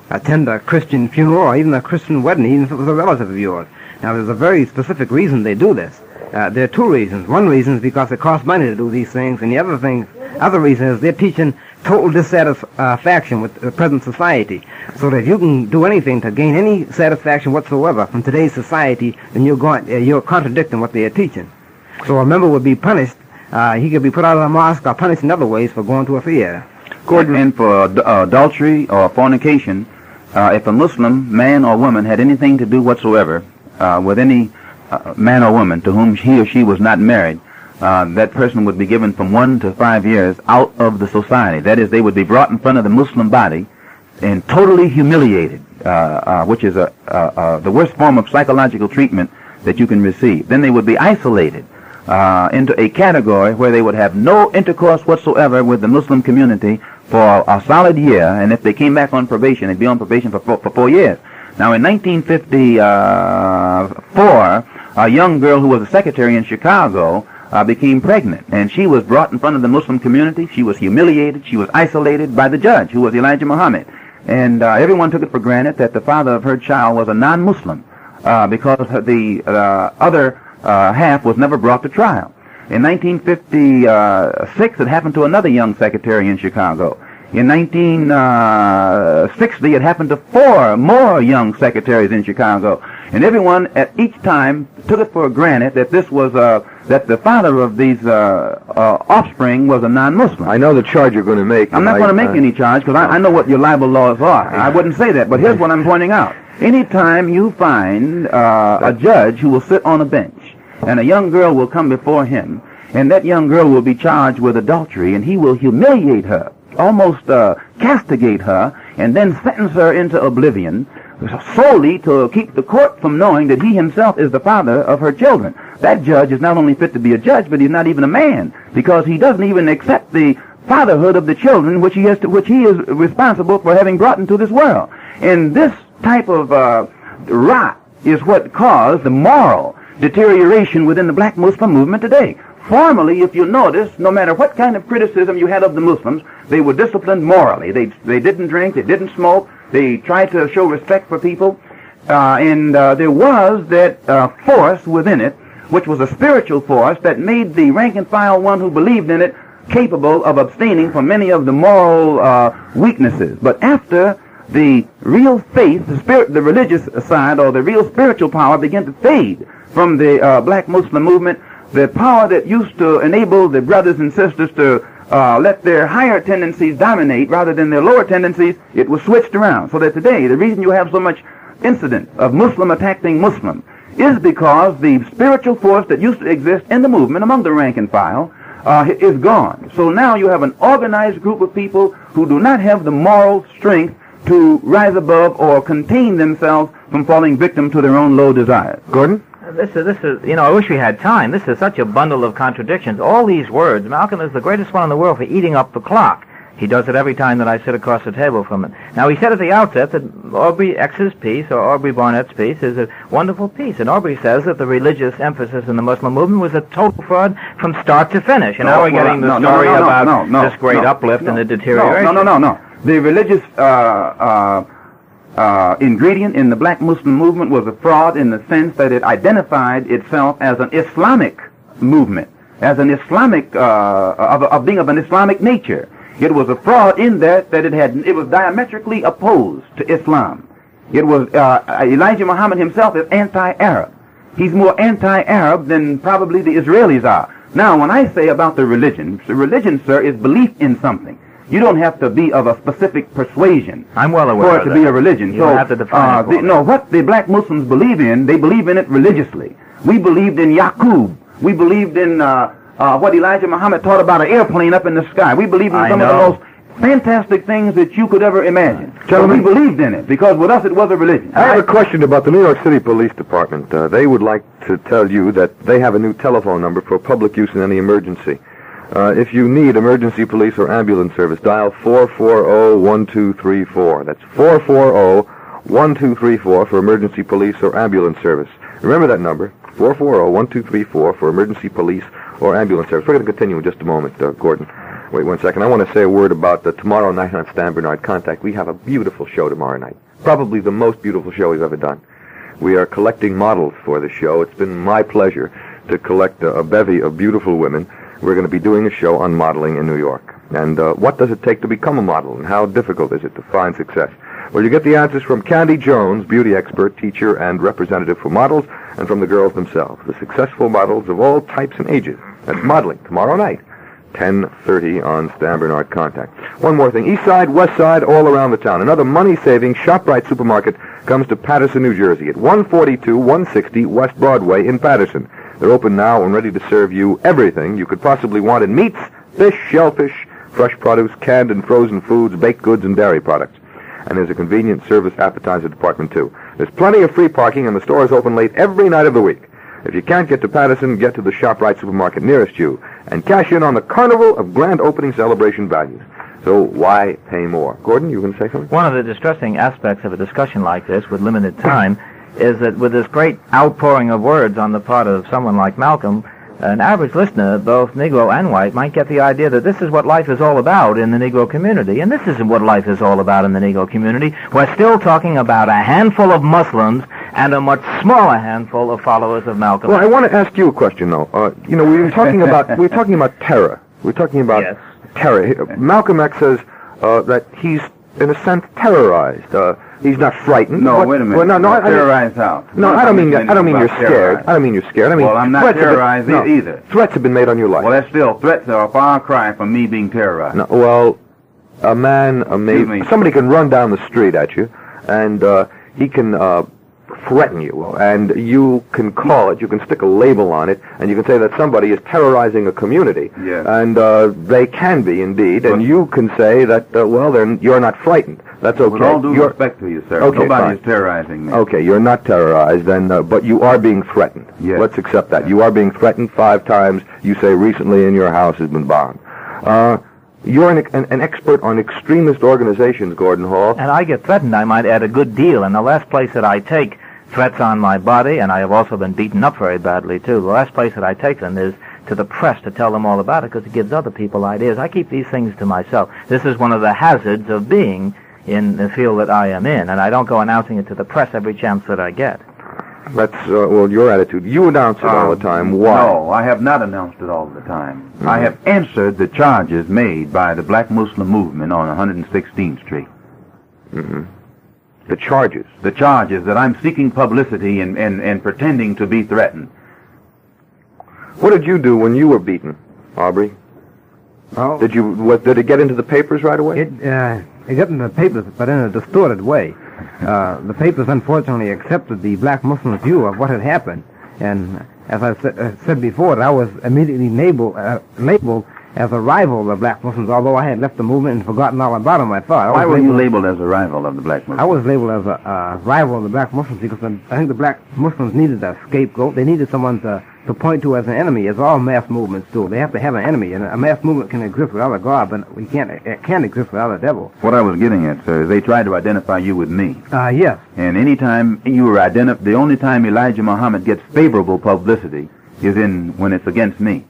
attend a Christian funeral or even a Christian wedding, even if it was a relative of yours. Now, there's a very specific reason they do this. There are two reasons. One reason is because it costs money to do these things, and the other reason is they're teaching total dissatisfaction with the present society. So that if you can do anything to gain any satisfaction whatsoever from today's society, then you're contradicting what they are teaching. So a member would be punished. He could be put out of the mosque or punished in other ways for going to a theater. Gordon, and for adultery or fornication, if a Muslim man or woman had anything to do whatsoever with any man or woman to whom he or she was not married, that person would be given from 1 to 5 years out of the society. That is, they would be brought in front of the Muslim body and totally humiliated, which is the worst form of psychological treatment that you can receive. Then they would be isolated into a category where they would have no intercourse whatsoever with the Muslim community for a solid year, and if they came back on probation, they'd be on probation for 4 years. Now, in 1954, a young girl who was a secretary in Chicago became pregnant, and she was brought in front of the Muslim community. She was humiliated. She was isolated by the judge, who was Elijah Muhammad. And everyone took it for granted that the father of her child was a non-Muslim because the other half was never brought to trial. In 1956, it happened to another young secretary in Chicago. In 1960, it happened to 4 more young secretaries in Chicago. And everyone at each time took it for granted that this was that the father of these offspring was a non-Muslim. I know the charge you're going to make. I'm not going to make any charge because I know what your libel laws are. I wouldn't say that, but here's what I'm pointing out. Anytime you find a judge who will sit on a bench and a young girl will come before him, and that young girl will be charged with adultery, and he will humiliate her, almost castigate her, and then sentence her into oblivion, solely to keep the court from knowing that he himself is the father of her children. That judge is not only fit to be a judge, but he's not even a man, because he doesn't even accept the fatherhood of the children which he is responsible for having brought into this world. And this type of rot is what caused the moral deterioration within the black Muslim movement today. Formerly, if you notice, no matter what kind of criticism you had of the Muslims, they were disciplined morally. They didn't drink, they didn't smoke, they tried to show respect for people, and there was that force within it, which was a spiritual force that made the rank and file one who believed in it capable of abstaining from many of the moral weaknesses. But after the real faith, the religious side, or the real spiritual power began to fade from the black Muslim movement, the power that used to enable the brothers and sisters to let their higher tendencies dominate rather than their lower tendencies, it was switched around. So that today, the reason you have so much incident of Muslim attacking Muslim is because the spiritual force that used to exist in the movement among the rank and file is gone. So now you have an organized group of people who do not have the moral strength to rise above or contain themselves from falling victim to their own low desires. Gordon? This is, I wish we had time. This is such a bundle of contradictions. All these words. Malcolm is the greatest one in the world for eating up the clock. He does it every time that I sit across the table from him. Now, he said at the outset that Aubrey X's piece, or Aubrey Barnett's piece, is a wonderful piece. And Aubrey says that the religious emphasis in the Muslim movement was a total fraud from start to finish. And now we're getting the story about this great uplift and the deterioration. No. The religious ingredient in the black Muslim movement was a fraud in the sense that it identified itself as an Islamic movement, as an Islamic, of being of an Islamic nature. It was a fraud in that it was diametrically opposed to Islam. It was, Elijah Muhammad himself is anti-Arab. He's more anti-Arab than probably the Israelis are. Now, when I say about the religion, sir, is belief in something. You don't have to be of a specific persuasion. I'm well aware for of it to that. be a religion. You don't have to define it for me. No, what the black Muslims believe in, they believe in it religiously. We believed in Yaqub. We believed in what Elijah Muhammad taught about an airplane up in the sky. We believed in some of the most fantastic things that you could ever imagine. Gentlemen, we believed in it because with us it was a religion. I have a question about the New York City Police Department. They would like to tell you that they have a new telephone number for public use in any emergency. If you need emergency police or ambulance service, dial 440-1234. That's 440-1234 for emergency police or ambulance service. Remember that number, 440-1234 for emergency police or ambulance service. We're going to continue in just a moment, Gordon. Wait 1 second. I want to say a word about tomorrow night on Stan Bernard Contact. We have a beautiful show tomorrow night. Probably the most beautiful show we've ever done. We are collecting models for the show. It's been my pleasure to collect a bevy of beautiful women. We're going to be doing a show on modeling in New York. And what does it take to become a model, and how difficult is it to find success? Well, you get the answers from Candy Jones, beauty expert, teacher, and representative for models, and from the girls themselves, the successful models of all types and ages. That's modeling tomorrow night, 10:30 on Stan Bernard Contact. One more thing. East Side, West Side, all around the town. Another money-saving ShopRite supermarket comes to Paterson, New Jersey at 142-160 West Broadway in Paterson. They're open now and ready to serve you everything you could possibly want in meats, fish, shellfish, fresh produce, canned and frozen foods, baked goods, and dairy products. And there's a convenient service appetizer department, too. There's plenty of free parking, and the store is open late every night of the week. If you can't get to Paterson, get to the ShopRite supermarket nearest you and cash in on the Carnival of Grand Opening Celebration values. So why pay more? Gordon, you going to say something? One of the distressing aspects of a discussion like this with limited time is that with this great outpouring of words on the part of someone like Malcolm, an average listener, both Negro and white, might get the idea that this is what life is all about in the Negro community. And this isn't what life is all about in the Negro community. We're still talking about a handful of Muslims and a much smaller handful of followers of Malcolm. Well, I want to ask you a question, though. We were talking about terror. We're talking about terror. Malcolm X says that he's, in a sense, terrorized. He's not frightened. No, wait a minute. Well, no, terrorized how? No, I don't mean you're scared. I don't mean you're scared. I mean, well, I'm not terrorized either. Threats have been made on your life. Well, that's still threats are a far cry from me being terrorized. No, well, somebody can run down the street at you, and he can threaten you, and you can call it, you can stick a label on it, and you can say that somebody is terrorizing a community. Yes. And they can be, indeed, and you can say that, you're not frightened. That's okay. With all due respect to you, sir, okay, nobody is terrorizing me. Okay, you're not terrorized, then, but you are being threatened. Yes. Let's accept that. You are being threatened 5 times. You say recently in your house has been bombed. You're an expert on extremist organizations, Gordon Hall. And I get threatened, I might add, a good deal. And the last place that I take threats on my body, and I have also been beaten up very badly, too. The last place that I take them is to the press to tell them all about it because it gives other people ideas. I keep these things to myself. This is one of the hazards of being in the field that I am in, and I don't go announcing it to the press every chance that I get. That's, your attitude. You announce it all the time. Why? No, I have not announced it all the time. Mm-hmm. I have answered the charges made by the Black Muslim movement on 116th Street. Mm-hmm. The charges? The charges that I'm seeking publicity and pretending to be threatened. What did you do when you were beaten, Aubrey? Oh. Did it get into the papers right away? It got into the papers, but in a distorted way. The papers unfortunately accepted the black Muslim view of what had happened, and as I said before, that I was immediately labeled as a rival of the black Muslims, although I had left the movement and forgotten all about them, I thought. Why were you labeled as a rival of the black Muslims? I was labeled as a rival of the black Muslims because I think the black Muslims needed a scapegoat. They needed someone to point to as an enemy, as all mass movements do. They have to have an enemy, and a mass movement can exist without a God, but it can't exist without a devil. What I was getting at, sir, is they tried to identify you with me. Yes. And any time you were the only time Elijah Muhammad gets favorable publicity is when it's against me.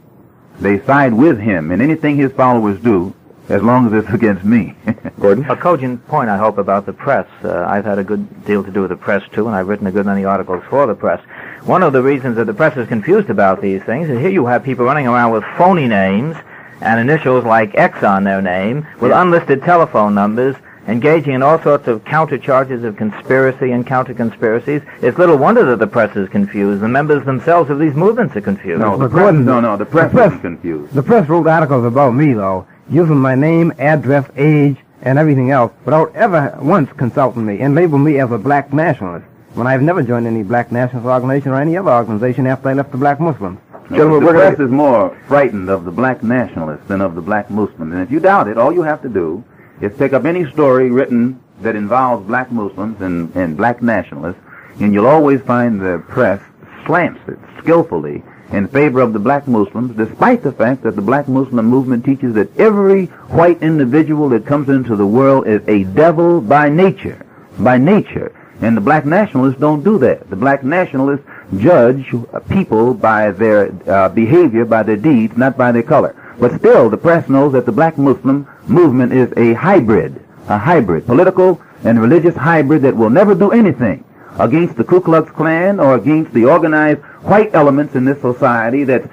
They side with him, and anything his followers do as long as it's against me. Gordon? A cogent point, I hope, about the press. I've had a good deal to do with the press, too, and I've written a good many articles for the press. One of the reasons that the press is confused about these things is here you have people running around with phony names and initials like X on their name, with unlisted telephone numbers, engaging in all sorts of counter-charges of conspiracy and counter-conspiracies. It's little wonder that the press is confused. The members themselves of these movements are confused. No, the press is confused. The press wrote articles about me, though, using my name, address, age, and everything else, without ever once consulting me, and labeled me as a black nationalist, when I've never joined any black nationalist organization or any other organization after I left the black Muslims. Gentlemen, the press is more frightened of the black nationalists than of the black Muslims. And if you doubt it, all you have to do is pick up any story written that involves black Muslims and black nationalists, and you'll always find the press slants it skillfully in favor of the black Muslims, despite the fact that the black Muslim movement teaches that every white individual that comes into the world is a devil by nature. By nature. And the black nationalists don't do that. The black nationalists judge people by their behavior, by their deeds, not by their color. But still, the press knows that the black Muslim movement is a hybrid, political and religious hybrid that will never do anything against the Ku Klux Klan or against the organized white elements in this society that's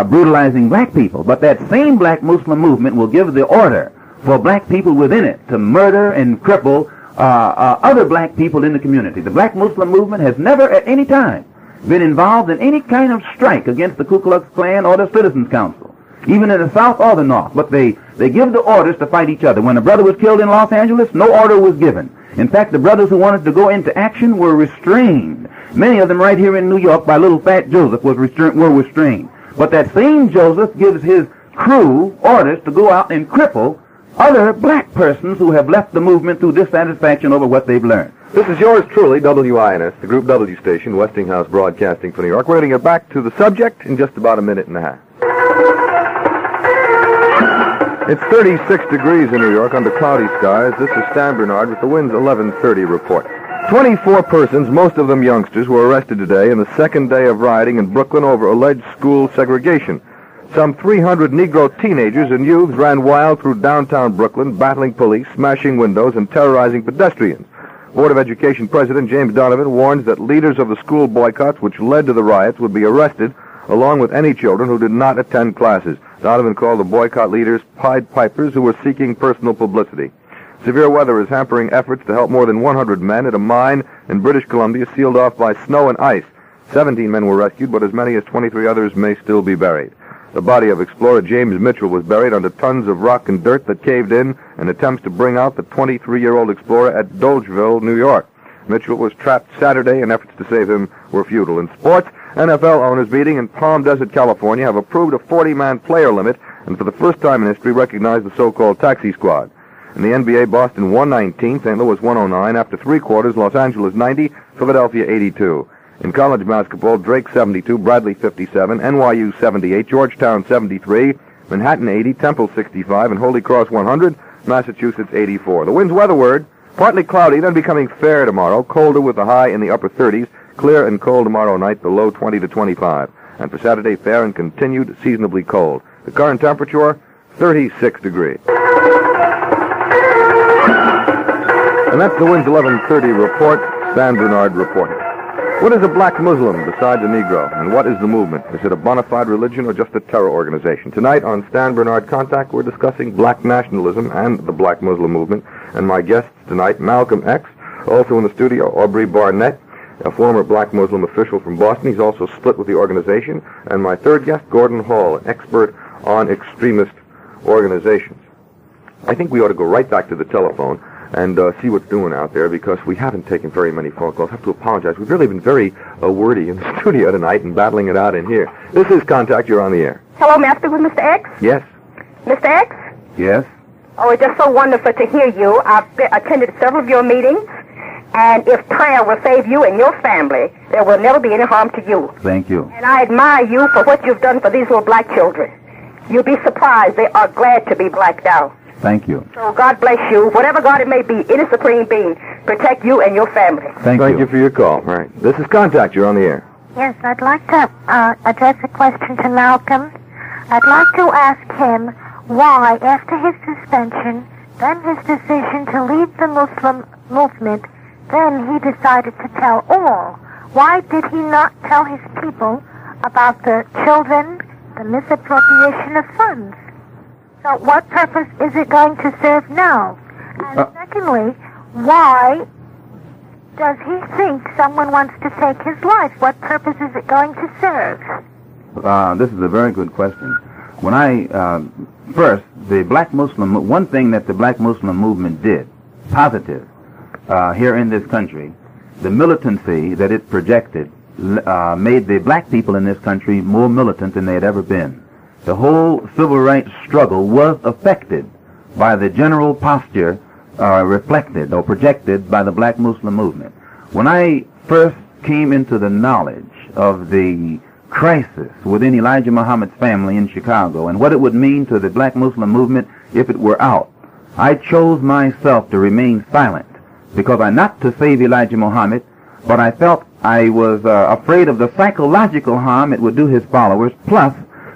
brutalizing black people. But that same black Muslim movement will give the order for black people within it to murder and cripple other black people in the community. The black Muslim movement has never at any time been involved in any kind of strike against the Ku Klux Klan or the Citizens Council, even in the South or the North. But they give the orders to fight each other. When a brother was killed in Los Angeles, no order was given. In fact, the brothers who wanted to go into action were restrained. Many of them right here in New York by little fat Joseph were restrained. But that same Joseph gives his crew orders to go out and cripple other black persons who have left the movement through dissatisfaction over what they've learned. This is yours truly, WINS, the Group W station, Westinghouse Broadcasting for New York. We're going to get back to the subject in just about a minute and a half. It's 36 degrees in New York under cloudy skies. This is Stan Bernard with the Wind's 11:30 report. 24 persons, most of them youngsters, were arrested today in the second day of rioting in Brooklyn over alleged school segregation. Some 300 Negro teenagers and youths ran wild through downtown Brooklyn, battling police, smashing windows, and terrorizing pedestrians. Board of Education President James Donovan warns that leaders of the school boycotts which led to the riots would be arrested, along with any children who did not attend classes. Donovan called the boycott leaders Pied Pipers who were seeking personal publicity. Severe weather is hampering efforts to help more than 100 men at a mine in British Columbia sealed off by snow and ice. 17 men were rescued, but as many as 23 others may still be buried. The body of explorer James Mitchell was buried under tons of rock and dirt that caved in attempts to bring out the 23-year-old explorer at Dolgeville, New York. Mitchell was trapped Saturday, and efforts to save him were futile. In sports, NFL owners meeting in Palm Desert, California, have approved a 40-man player limit and for the first time in history recognized the so-called taxi squad. In the NBA, Boston 119, St. Louis 109. After three quarters, Los Angeles 90, Philadelphia 82. In college basketball, Drake 72, Bradley 57, NYU 78, Georgetown 73, Manhattan 80, Temple 65, and Holy Cross 100, Massachusetts 84. The Wind's weather word, partly cloudy, then becoming fair tomorrow, colder with a high in the upper 30s, clear and cold tomorrow night, the low 20 to 25. And for Saturday, fair and continued seasonably cold. The current temperature, 36 degrees. And that's the Wind's 11:30 report, Stan Bernard reporting. What is a black Muslim besides a Negro, and what is the movement? Is it a bona fide religion or just a terror organization? Tonight on Stan Bernard Contact, we're discussing black nationalism and the black Muslim movement, and my guests tonight, Malcolm X, also in the studio, Aubrey Barnett, a former black Muslim official from Boston. He's also split with the organization, and my third guest, Gordon Hall, an expert on extremist organizations. I think we ought to go right back to the telephone and see what's doing out there, because we haven't taken very many phone calls. I have to apologize. We've really been very wordy in the studio tonight and battling it out in here. This is Contact. You're on the air. Hello, may I speak with Mr. X? Yes. Mr. X? Yes? Oh, it's just so wonderful to hear you. I've attended several of your meetings, and if prayer will save you and your family, there will never be any harm to you. Thank you. And I admire you for what you've done for these little black children. You'll be surprised. They are glad to be black now. Thank you. So God bless you. Whatever God it may be, any supreme being, protect you and your family. Thank you for your call. All right. This is Contact. You're on the air. Yes, I'd like to address a question to Malcolm. I'd like to ask him why, after his suspension, then his decision to lead the Muslim movement, then he decided to tell all. Why did he not tell his people about the children, the misappropriation of funds? So what purpose is it going to serve now? And secondly, why does he think someone wants to take his life? What purpose is it going to serve? This is a very good question. When first, the black Muslim, one thing that the black Muslim movement did, positive, here in this country, the militancy that it projected made the black people in this country more militant than they had ever been. The whole civil rights struggle was affected by the general posture reflected or projected by the black Muslim movement. When I first came into the knowledge of the crisis within Elijah Muhammad's family in Chicago and what it would mean to the black Muslim movement if it were out, I chose myself to remain silent because not to save Elijah Muhammad, but I felt I was afraid of the psychological harm it would do his followers, plus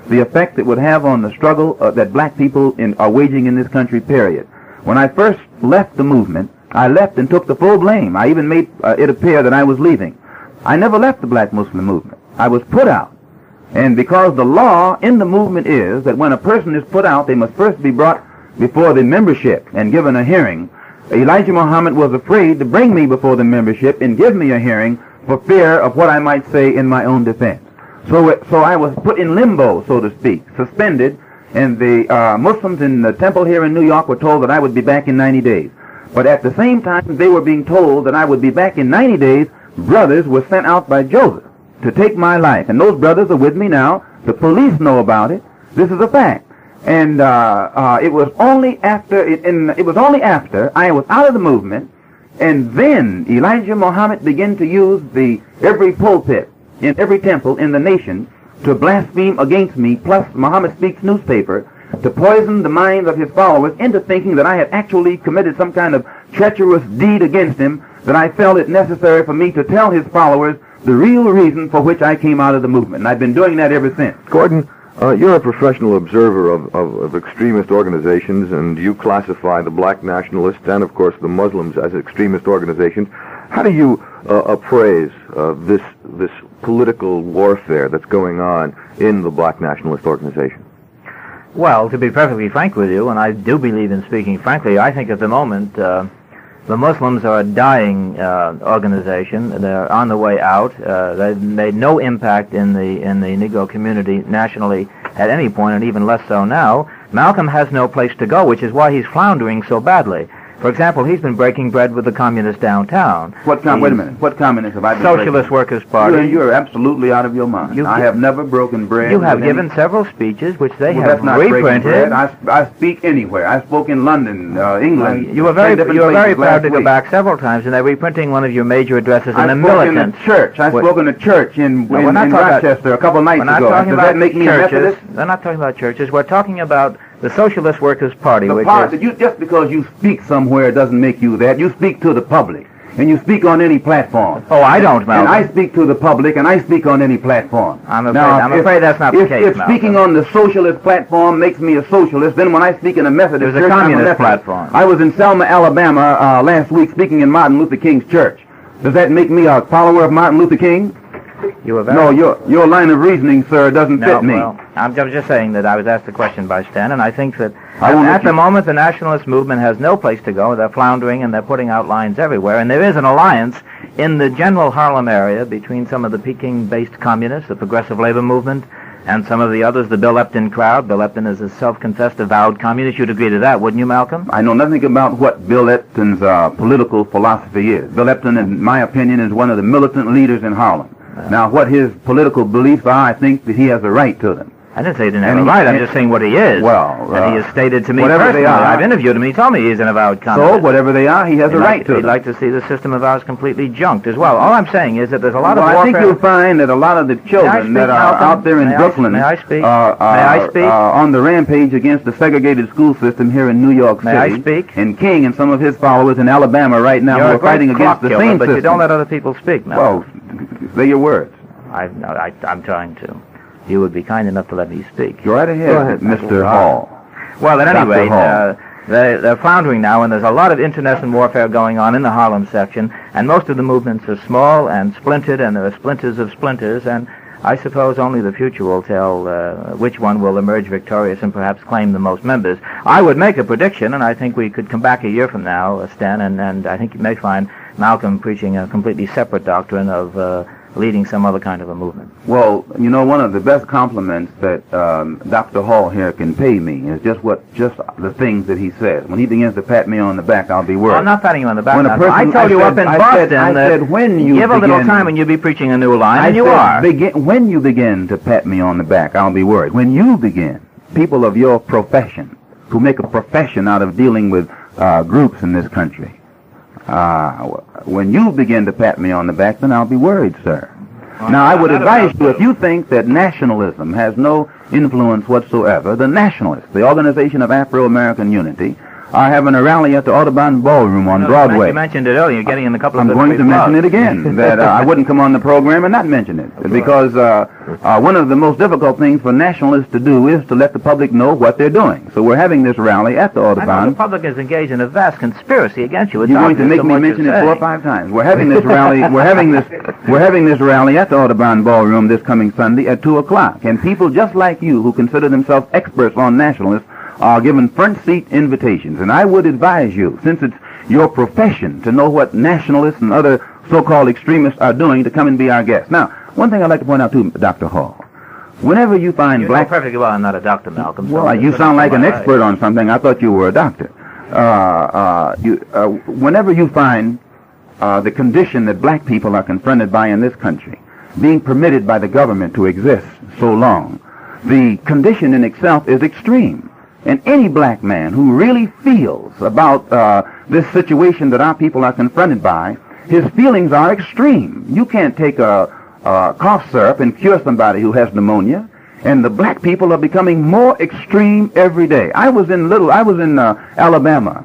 the effect it would have on the struggle that black people are waging in this country, period. When I first left the movement, I left and took the full blame. I even made it appear that I was leaving. I never left the black Muslim movement. I was put out. And because the law in the movement is that when a person is put out, they must first be brought before the membership and given a hearing. Elijah Muhammad was afraid to bring me before the membership and give me a hearing for fear of what I might say in my own defense. So I was put in limbo, so to speak, suspended, and the Muslims in the temple here in New York were told that I would be back in 90 days. But at the same time they were being told that I would be back in 90 days, brothers were sent out by Joseph to take my life. And those brothers are with me now. The police know about it. This is a fact. And it was only after I was out of the movement, and then Elijah Muhammad began to use every pulpit in every temple in the nation to blaspheme against me, plus Muhammad Speaks newspaper, to poison the minds of his followers into thinking that I had actually committed some kind of treacherous deed against him, that I felt it necessary for me to tell his followers the real reason for which I came out of the movement. And I've been doing that ever since. Gordon, you're a professional observer of extremist organizations, and you classify the black nationalists and, of course, the Muslims as extremist organizations. How do you appraise this political warfare that's going on in the black nationalist organization? Well, to be perfectly frank with you, and I do believe in speaking frankly, I think at the moment the Muslims are a dying organization. They're on the way out. They've made no impact in the Negro community nationally at any point, and even less so now. Malcolm has no place to go, which is why he's floundering so badly. For example, he's been breaking bread with the communists downtown. Wait a minute. What communists have I been Socialist Workers' Party. You're absolutely out of your mind. I have never broken bread. You have given several speeches, which they have that's not reprinted. Bread. I speak anywhere. I spoke in London, England. You were very proud to go back several times, and they're reprinting one of your major addresses in the Militant. I spoke in a church in Rochester a couple of nights ago. Does that make me a Methodist? We're not talking about churches. We're talking about the Socialist Workers' Party. Just because you speak somewhere doesn't make you that. You speak to the public, and you speak on any platform. Oh, I don't, Malcolm. And I speak to the public, and I speak on any platform. I'm afraid that's not the case, If speaking on the socialist platform makes me a socialist, then when I speak in a Methodist church, a communist platform. I was in Selma, Alabama last week speaking in Martin Luther King's church. Does that make me a follower of Martin Luther King? No, your line of reasoning, sir, doesn't fit me. Well, I'm just saying that I was asked the question by Stan, and I think that at the moment the nationalist movement has no place to go. They're floundering, and they're putting out lines everywhere. And there is an alliance in the general Harlem area between some of the Peking-based communists, the Progressive Labor Movement, and some of the others, the Bill Epton crowd. Bill Epton is a self-confessed avowed communist. You'd agree to that, wouldn't you, Malcolm? I know nothing about what Bill Epton's political philosophy is. Bill Epton, in my opinion, is one of the militant leaders in Harlem. Now, what his political beliefs are, I think that he has a right to them. I didn't say he didn't have a right. I'm just saying what he is. Well, and he has stated to me whatever personally. They are, I've interviewed him. He told me he's an avowed communist. So, whatever they are, he has a right to He'd them. like to see the system of ours completely junked as well. All I'm saying is that there's a lot of warfare. I think you'll find that a lot of the children that are out there in Brooklyn are on the rampage against the segregated school system here in New York City. May I speak? And King and some of his followers in Alabama right now are fighting against the same system. But you don't let other people speak, Malcolm. Well, say your words. I'm trying to. You would be kind enough to let me speak. Go right ahead, Mr. Hall. Well, at any Dr. rate, Hall. they're floundering now, and there's a lot of internecine warfare going on in the Harlem section, and most of the movements are small and splintered, and there are splinters of splinters, and I suppose only the future will tell which one will emerge victorious and perhaps claim the most members. I would make a prediction, and I think we could come back a year from now, Sten, and I think you may find Malcolm preaching a completely separate doctrine of leading some other kind of a movement. Well, you know, one of the best compliments that Dr. Hall here can pay me is just the things that he says. When he begins to pat me on the back, I'll be worried. Well, I'm not patting you on the back. When a now. person- I told you I up said- in I Boston said- I that said when you give a little begin- time and you'll be preaching a new line, I and you said, are. When you begin to pat me on the back, I'll be worried. When you begin, people of your profession, who make a profession out of dealing with groups in this country, when you begin to pat me on the back, then I'll be worried, sir. Now, I would advise you, if you think that nationalism has no influence whatsoever, the Nationalists, the Organization of Afro-American Unity, are having a rally at the Audubon Ballroom on Broadway. You mentioned it earlier. You're getting in a couple of I'm going to mention it again, that I wouldn't come on the program and not mention it, because one of the most difficult things for nationalists to do is to let the public know what they're doing. So we're having this rally at the I know Audubon. the public is engaged in a vast conspiracy against you. It's You're going to obvious make from me what mention you're it 4 or saying. 5 times. We're having this rally. We're having this rally at the Audubon Ballroom this coming Sunday at 2:00, and people just like you who consider themselves experts on nationalists are given front seat invitations. And I would advise you, since it's your profession to know what nationalists and other so-called extremists are doing, to come and be our guest. Now, one thing I'd like to point out too, Dr. Hall. Whenever you find You black... know perfectly well I'm not a doctor, Malcolm. Well, you sound like an expert on something. I thought you were a doctor. Whenever you find the condition that black people are confronted by in this country, being permitted by the government to exist so long, the condition in itself is extreme. And any black man who really feels about this situation that our people are confronted by, his feelings are extreme. You can't take a cough syrup and cure somebody who has pneumonia. And the black people are becoming more extreme every day. I was in Alabama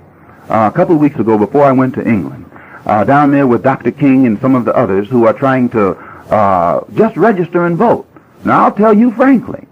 a couple of weeks ago before I went to England, down there with Dr. King and some of the others who are trying to just register and vote. Now, I'll tell you frankly,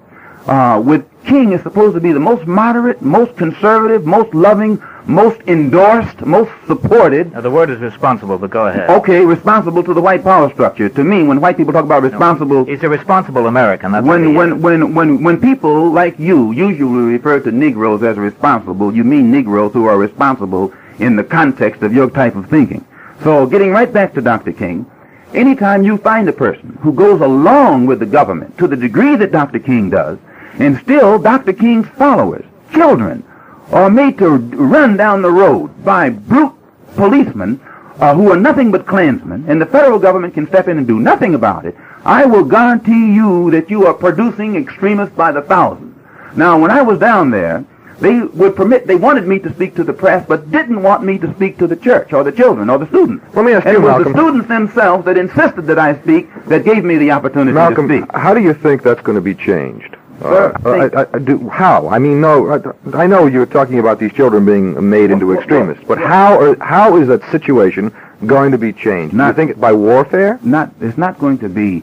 with King is supposed to be the most moderate, most conservative, most loving, most endorsed, most supported. Now, the word is responsible, but go ahead. Okay, responsible to the white power structure. To me, when white people talk about responsible... He's a responsible American. That's what he is. When people like you usually refer to Negroes as responsible, you mean Negroes who are responsible in the context of your type of thinking. So, getting right back to Dr. King, anytime you find a person who goes along with the government to the degree that Dr. King does, and still Dr. King's followers, children, are made to run down the road by brute policemen who are nothing but Klansmen, and the federal government can step in and do nothing about it, I will guarantee you that you are producing extremists by the thousands. Now, when I was down there, they wanted me to speak to the press, but didn't want me to speak to the church, or the children, or the students. Let me ask And you, it was Malcolm. the students themselves that insisted that I speak, that gave me the opportunity Malcolm, to speak. how do you think that's going to be changed? Sir, How? I mean, no, I know you're talking about these children being made into extremists, but how is that situation going to be changed? Do you think by warfare? It's not going to be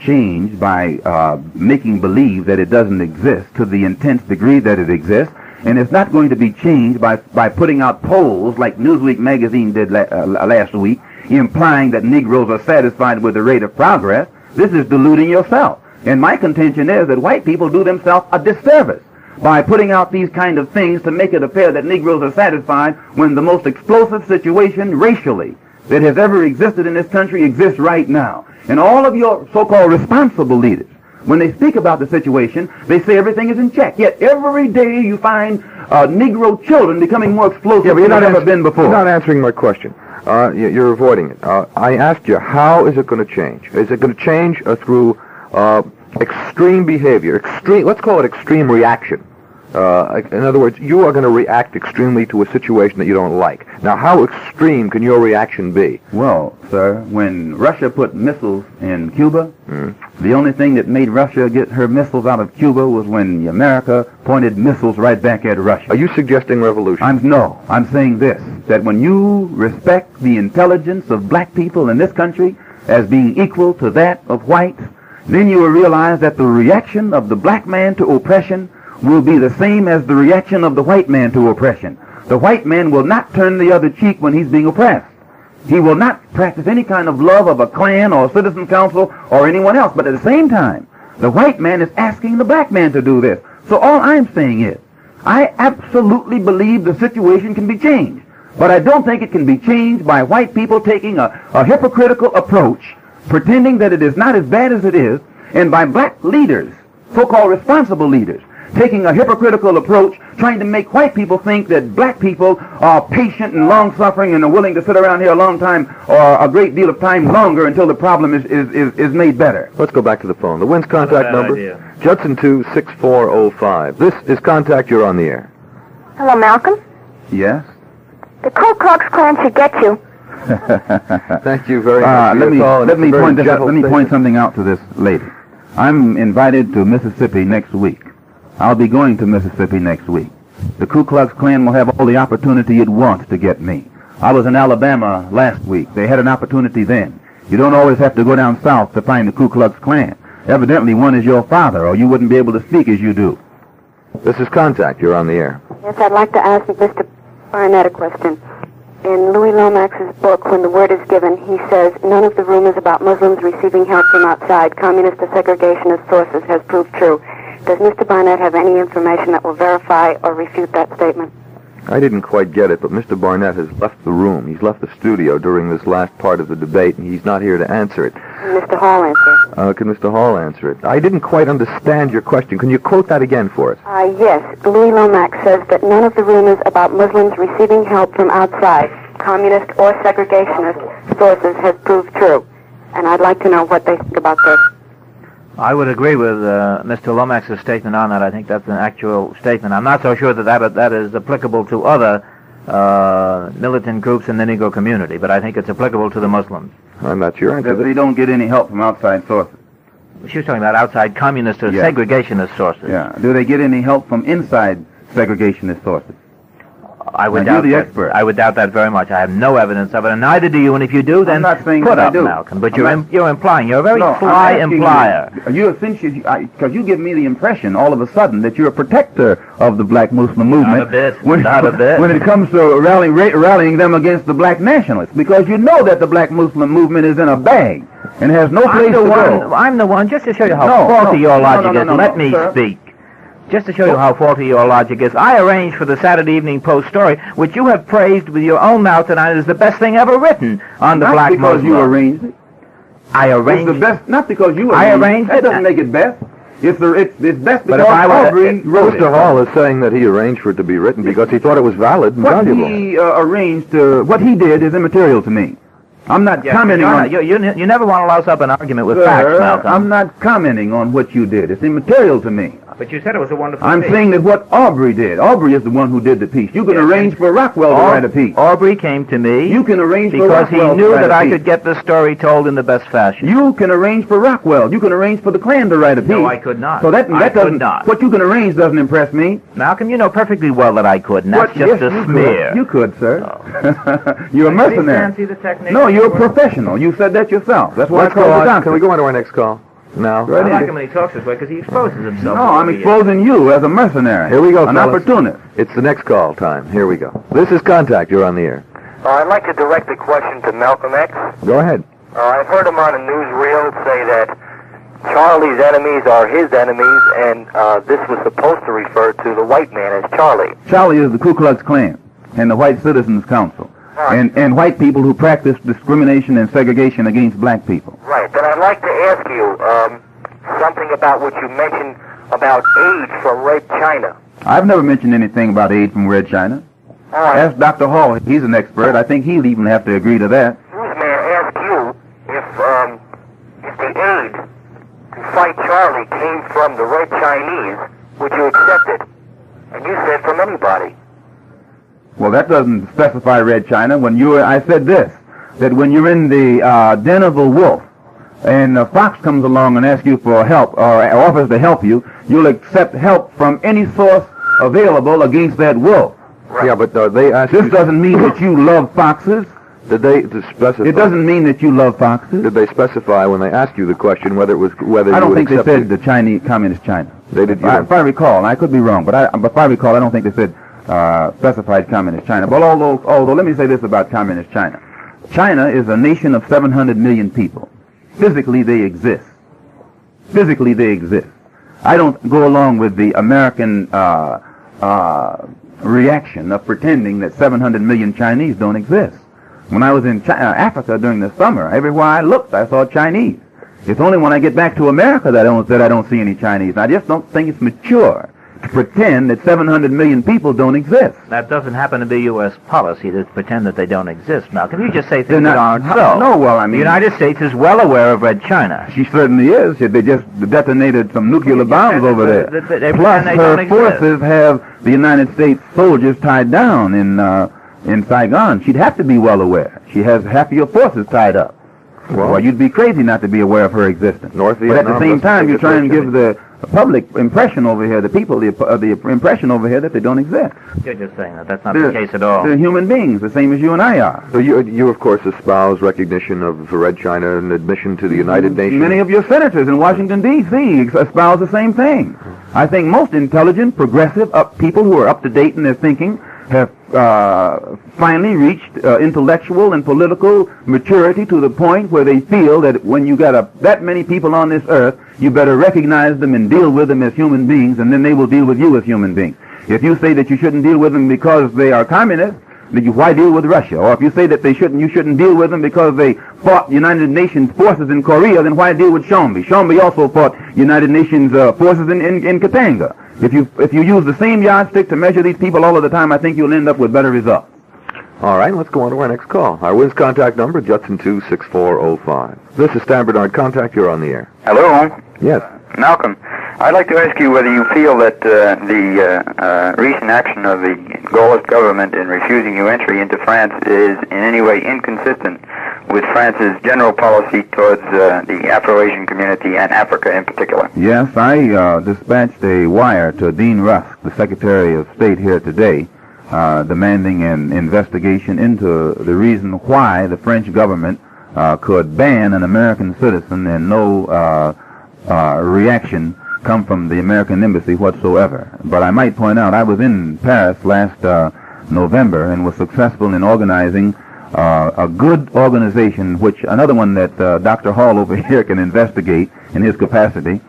changed by making believe that it doesn't exist to the intense degree that it exists, and it's not going to be changed by putting out polls like Newsweek magazine did last week, implying that Negroes are satisfied with the rate of progress. This is deluding yourself. And my contention is that white people do themselves a disservice by putting out these kind of things to make it appear that Negroes are satisfied when the most explosive situation racially that has ever existed in this country exists right now. And all of your so-called responsible leaders, when they speak about the situation, they say everything is in check. Yet every day you find Negro children becoming more explosive than they've ever been before. You're not answering my question. You're avoiding it. I asked you, how is it going to change? Is it going to change through extreme behavior, let's call it extreme reaction. In other words, you are going to react extremely to a situation that you don't like. Now, how extreme can your reaction be? Well, sir, when Russia put missiles in Cuba, the only thing that made Russia get her missiles out of Cuba was when America pointed missiles right back at Russia. Are you suggesting revolution? I'm saying this, that when you respect the intelligence of black people in this country as being equal to that of whites, then you will realize that the reaction of the black man to oppression will be the same as the reaction of the white man to oppression. The white man will not turn the other cheek when he's being oppressed. He will not practice any kind of love of a Klan or a citizen council or anyone else. But at the same time, the white man is asking the black man to do this. So all I'm saying is, I absolutely believe the situation can be changed. But I don't think it can be changed by white people taking a hypocritical approach, pretending that it is not as bad as it is, and by black leaders, so-called responsible leaders, taking a hypocritical approach, trying to make white people think that black people are patient and long-suffering and are willing to sit around here a long time or a great deal of time longer until the problem is made better. Let's go back to the phone. The WINS contact number, idea. Judson 26405. This is Contact. You're on the air. Hello, Malcolm. Yes? The Ku Klux Klan should get you. Thank you very much. Let me Very point gentle something out to this lady. I'm invited to Mississippi next week. I'll be going to Mississippi next week. The Ku Klux Klan will have all the opportunity it wants to get me. I was in Alabama last week. They had an opportunity then. You don't always have to go down south to find the Ku Klux Klan. Evidently, one is your father, or you wouldn't be able to speak as you do. This is Contact. You're on the air. Yes, I'd like to ask Mr. Barnett a question. In Louis Lomax's book, When the Word is Given, he says, none of the rumors about Muslims receiving help from outside, communist or segregationist sources, has proved true. Does Mr. Barnett have any information that will verify or refute that statement? I didn't quite get it, but Mr. Barnett has left the room. He's left the studio during this last part of the debate, and he's not here to answer it. Can Mr. Hall answer? Can Mr. Hall answer it? I didn't quite understand your question. Can you quote that again for us? Yes. Louis Lomax says that none of the rumors about Muslims receiving help from outside, communist or segregationist sources, has proved true. And I'd like to know what they think about this. I would agree with Mr. Lomax's statement on that. I think that's an actual statement. I'm not so sure that is applicable to other militant groups in the Negro community, but I think it's applicable to the Muslims. I'm not sure. That they don't get any help from outside sources. She was talking about outside communist or segregationist sources. Yeah. Do they get any help from inside segregationist sources? I would Now, doubt you're the that. expert. I would doubt that very much. I have no evidence of it, and neither do you. And if you do, then I'm not saying put that I up, do. Malcolm. But I'm you're implying. You're a very No, fly I'm asking implier. You essentially, because you give me the impression all of a sudden that you're a protector of the black Muslim movement. Not a bit. When, Not a bit. When it comes to rallying them against the black nationalists, because you know that the black Muslim movement is in a bag and has no place to go. I'm the one, just to show you how No, faulty no, your no, logic no, is. no, Let no, me sir. speak. Just to show you how faulty your logic is, I arranged for the Saturday Evening Post story, which you have praised with your own mouth tonight as the best thing ever written on the Not black because Muslim. you arranged it. I It's arranged the best, not because you I arranged arranged it. That it. doesn't make it best. It's best But because if I were to- Aubrey wrote it. Mr. Hall is saying that he arranged for it to be written because he thought it was valid and What valuable. he arranged, what he did is immaterial to me. I'm not commenting on... You never want to louse up an argument with Sir, facts, Malcolm. I'm not commenting on what you did. It's immaterial to me. But you said it was a wonderful I'm saying that what Aubrey did. Aubrey is the one who did the piece. You can arrange for Rockwell to write a piece. Aubrey came to me You can arrange for because he Rockwell knew to write that a I piece. could get the story told in the best fashion. You can arrange for Rockwell. You can arrange for the Klan to write a piece. No, I could not. So that I doesn't. could not. What you can arrange doesn't impress me. Malcolm, you know perfectly well that I could, and that's What- just yes, a you smear. Could. You could, sir. You're a mercenary. Fancy the technique? No, you're a professional. You said that yourself. That's why Let's it's go called the on. doctor. Can we go on to our next call? No. Go I ahead. like him when he talks this way because he exposes himself. No, I'm exposing you as a mercenary. Here we go, An fellas. opportunist. It's the next call time. Here we go. This is Contact. You're on the air. I'd like to direct a question to Malcolm X. Go ahead. I've heard him on a newsreel say that Charlie's enemies are his enemies, and this was supposed to refer to the white man as Charlie. Charlie is the Ku Klux Klan and the White Citizens Council. And white people who practice discrimination and segregation against black people. Right. Then I'd like to ask you something about what you mentioned about aid from Red China. I've never mentioned anything about aid from Red China. All right. Ask Dr. Hall. He's an expert. I think he'll even have to agree to that. Excuse me, I ask you if the aid to fight Charlie came from the Red Chinese, would you accept it? And you said from anybody. Well, that doesn't specify Red China. I said this, that when you're in the den of a wolf, and a fox comes along and asks you for help, or offers to help you, you'll accept help from any source available against that wolf. Right. Yeah, but they asked This you... doesn't mean that you love foxes. Did they specify? It doesn't mean that you love foxes. Did they specify when they asked you the question whether I you don't would think they accept said it? the Chinese, Communist China. If I recall, I could be wrong, but if I recall, I don't think they said specified communist China. But although let me say this about communist China. China is a nation of 700 million people. Physically, they exist. Physically, they exist. I don't go along with the American reaction of pretending that 700 million Chinese don't exist. When I was in Africa during the summer, everywhere I looked, I saw Chinese. It's only when I get back to America that I don't see any Chinese. I just don't think it's mature to pretend that 700 million people don't exist. That doesn't happen to be U.S. policy to pretend that they don't exist. Now, can you just say things that aren't so? No, well, I mean... The United States is well aware of Red China. She certainly is. They just detonated some nuclear bombs over there. Plus, her forces have the United States soldiers tied down in Saigon. She'd have to be well aware. She has half of your forces tied up. Well, you'd be crazy not to be aware of her existence. But at the same time, you're trying to give the public impression over here, the people, the impression over here that they don't exist. You're just saying that that's not the case at all. They're human beings, the same as you and I are. So you of course, espouse recognition of Red China and admission to the United Nations. Many of your senators in Washington, D.C. espouse the same thing. I think most intelligent, progressive people who are up to date in their thinking have finally reached intellectual and political maturity to the point where they feel that when you got that many people on this earth, you better recognize them and deal with them as human beings, and then they will deal with you as human beings. If you say that you shouldn't deal with them because they are communists, then why deal with Russia? Or if you say that you shouldn't deal with them because they fought United Nations forces in Korea, then why deal with Shombi? Shombi also fought United Nations forces in Katanga. If you use the same yardstick to measure these people all of the time, I think you'll end up with better results. All right, let's go on to our next call. Our WIZ contact number, Judson 26405. This is Stan Bernard Contact. You're on the air. Hello? Yes. Malcolm, I'd like to ask you whether you feel that the recent action of the Gaullist government in refusing you entry into France is in any way inconsistent with France's general policy towards the Afro-Asian community and Africa in particular. Yes, I dispatched a wire to Dean Rusk, the Secretary of State here today, demanding an investigation into the reason why the French government could ban an American citizen and no reaction come from the American embassy whatsoever. But I might point out I was in Paris last November and was successful in organizing a good organization, which another one that Dr. Hall over here can investigate in his capacity,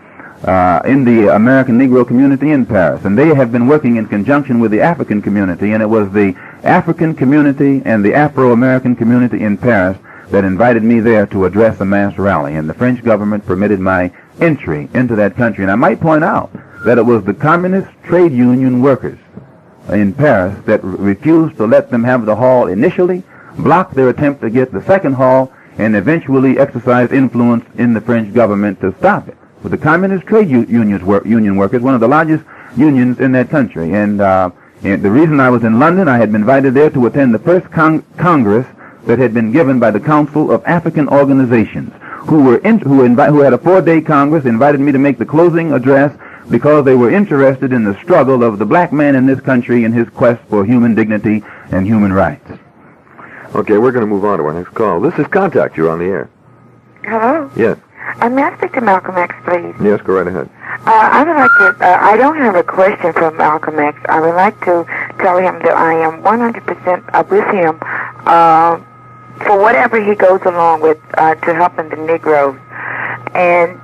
in the American Negro community in Paris. And they have been working in conjunction with the African community, and it was the African community and the Afro-American community in Paris that invited me there to address a mass rally, and the French government permitted my entry into that country. And I might point out that it was the communist trade union workers in Paris that refused to let them have the hall initially, blocked their attempt to get the second hall, and eventually exercised influence in the French government to stop it. But the communist trade union workers, one of the largest unions in that country. And the reason I was in London, I had been invited there to attend the first Congress that had been given by the Council of African Organizations, who had a 4-day Congress, invited me to make the closing address because they were interested in the struggle of the black man in this country in his quest for human dignity and human rights. Okay, we're going to move on to our next call. This is Contact. You're on the air. Hello? Yes. May I speak to Malcolm X, please? Yes, go right ahead. I would like to, I don't have a question for Malcolm X. I would like to tell him that I am 100% with him for whatever he goes along with to helping the Negroes. And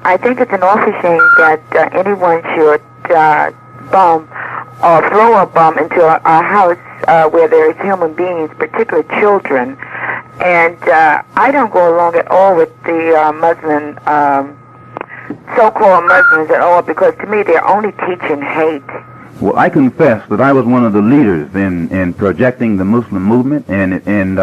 I think it's an awful shame that anyone should bomb or throw a bomb into a house where there is human beings, particularly children. And I don't go along at all with the Muslim, so-called Muslims at all, because to me they're only teaching hate. Well, I confess that I was one of the leaders in projecting the Muslim movement and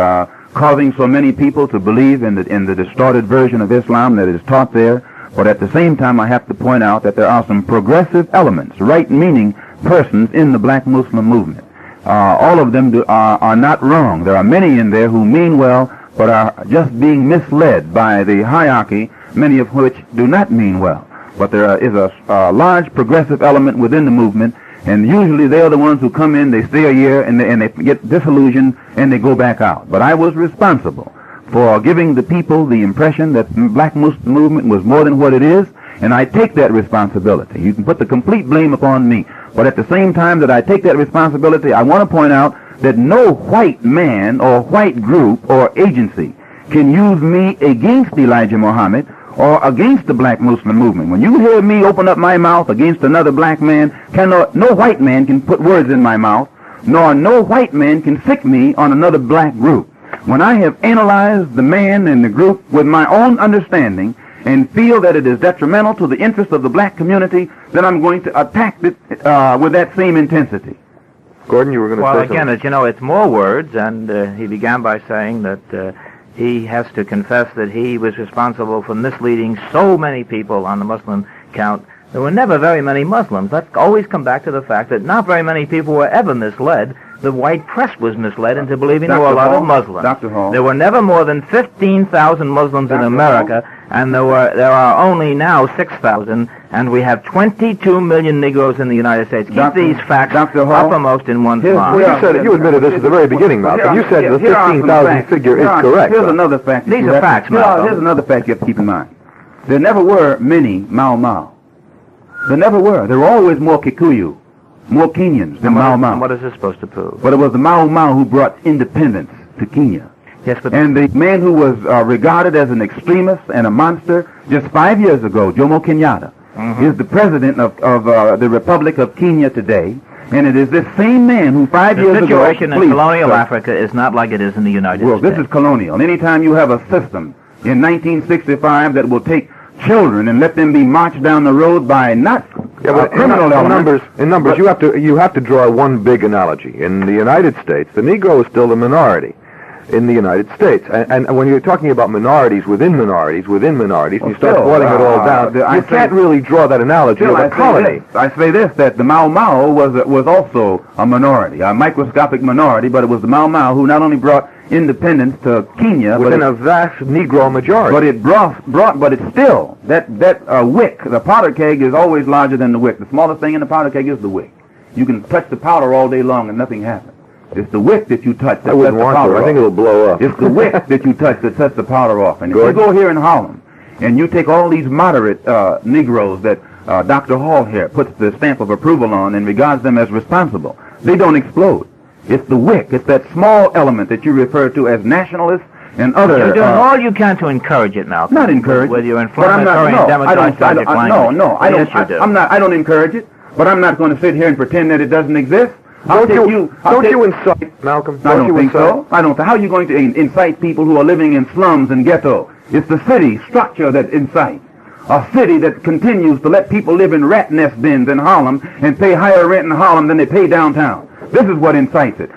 causing so many people to believe in the distorted version of Islam that is taught there. But at the same time, I have to point out that there are some progressive elements, right-meaning persons in the black Muslim movement. All of them are not wrong. There are many in there who mean well, but are just being misled by the hierarchy, many of which do not mean well. But there is a large progressive element within the movement, and usually they are the ones who come in, they stay a year, and they get disillusioned, and they go back out. But I was responsible for giving the people the impression that the black Muslim movement was more than what it is, And I take that responsibility. You can put the complete blame upon me. But at the same time that I take that responsibility, I want to point out that no white man or white group or agency can use me against Elijah Muhammad or against the black Muslim movement. When you hear me open up my mouth against another black man, no white man can put words in my mouth, nor no white man can sick me on another black group. When I have analyzed the man and the group with my own understanding and feel that it is detrimental to the interest of the black community, then I'm going to attack it with that same intensity. Gordon, you were going to say again, something. it's more words, and he began by saying that he has to confess that he was responsible for misleading so many people on the Muslim count. There were never very many Muslims. Let's always come back to the fact that not very many people were ever misled. The white press was misled into believing there were a lot of Muslims. Dr. Hall. There were never more than 15,000 Muslims in America, and there are only now 6,000, and we have 22 million Negroes in the United States. Keep these facts uppermost in one's mind. Well, you admitted this at the very beginning, Malcolm. You said the 15,000 figure is correct. Here's another fact. These are facts, Malcolm. Here's another fact you have to keep in mind. There never were many Mau Mau. There never were. There were always more Kikuyu, more Kenyans than Mau Mau. And what is this supposed to prove? But it was the Mau Mau who brought independence to Kenya. Yes, but and the man who was regarded as an extremist and a monster just 5 years ago, Jomo Kenyatta, is the president of the Republic of Kenya today. And it is this same man who 5 years ago... The situation in colonial Africa is not like it is in the United States. Well, this is colonial. Anytime you have a system in 1965 that will take children and let them be marched down the road by not criminal elements. In numbers, you have to draw one big analogy. In the United States, the Negro is still the minority in the United States. And when you're talking about minorities, within minorities, and you start boiling it all down, you can't really draw that analogy of a colony. I say this, that the Mau Mau was also a minority, a microscopic minority, but it was the Mau Mau who not only brought independence to Kenya, within a vast Negro majority. But it but it's still, that wick, the powder keg is always larger than the wick. The smallest thing in the powder keg is the wick. You can touch the powder all day long and nothing happens. It's the wick that you touch that sets the powder off. I think it'll blow up. It's the wick that you touch that sets the powder off. And if you go here in Harlem, and you take all these moderate Negroes that Dr. Hall here puts the stamp of approval on and regards them as responsible, they don't explode. It's the wick. It's that small element that you refer to as nationalists and other... You're doing all you can to encourage it now. Not encourage it. With your inflammatory and demagogic language. I don't encourage it, but I'm not going to sit here and pretend that it doesn't exist. Don't you incite, Malcolm? I don't think so. I don't. How are you going to incite people who are living in slums and ghetto? It's the city structure that incites. A city that continues to let people live in rat nest dens in Harlem and pay higher rent in Harlem than they pay downtown. This is what incites it.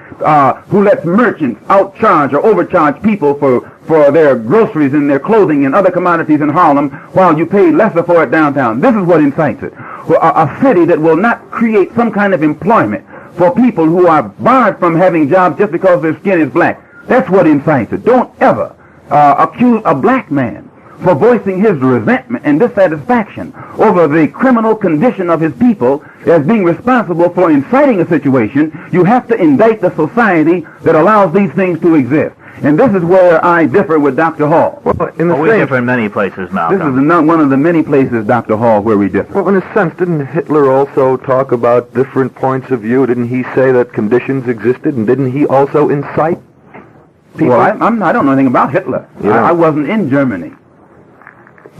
Who lets merchants outcharge or overcharge people for their groceries and their clothing and other commodities in Harlem while you pay lesser for it downtown. This is what incites it. A city that will not create some kind of employment for people who are barred from having jobs just because their skin is black. That's what incites it. Don't ever accuse a black man for voicing his resentment and dissatisfaction over the criminal condition of his people as being responsible for inciting a situation. You have to indict the society that allows these things to exist. And this is where I differ with Dr. Hall. Well, we differ in many places, Malcolm. This is one of the many places, Dr. Hall, where we differ. Well, in a sense, didn't Hitler also talk about different points of view? Didn't he say that conditions existed, and didn't he also incite people? Well, I don't know anything about Hitler. Yeah. I wasn't in Germany.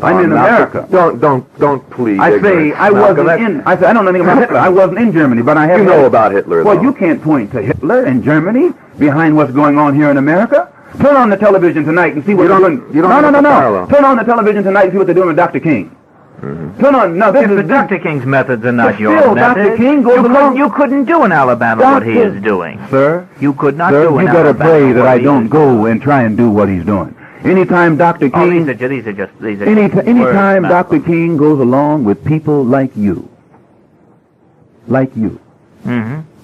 I'm in America. Don't please. I say I wasn't in. I say I don't know anything about Hitler. I wasn't in Germany, but I have. You know about Hitler. Well, though. you can't point to Hitler in Germany behind what's going on here in America. Turn on the television tonight and see what they're doing. No. Turn on the television tonight and see what they're doing with Dr. King. Mm-hmm. Turn on. No, this is Dr. King's methods are not your still, methods. Dr. King goes along. You couldn't do in Alabama what he is doing, sir. You could not do in Alabama. You better pray that I don't go and try and do what he's doing. Anytime Dr. King, anytime Dr. King goes along with people like you,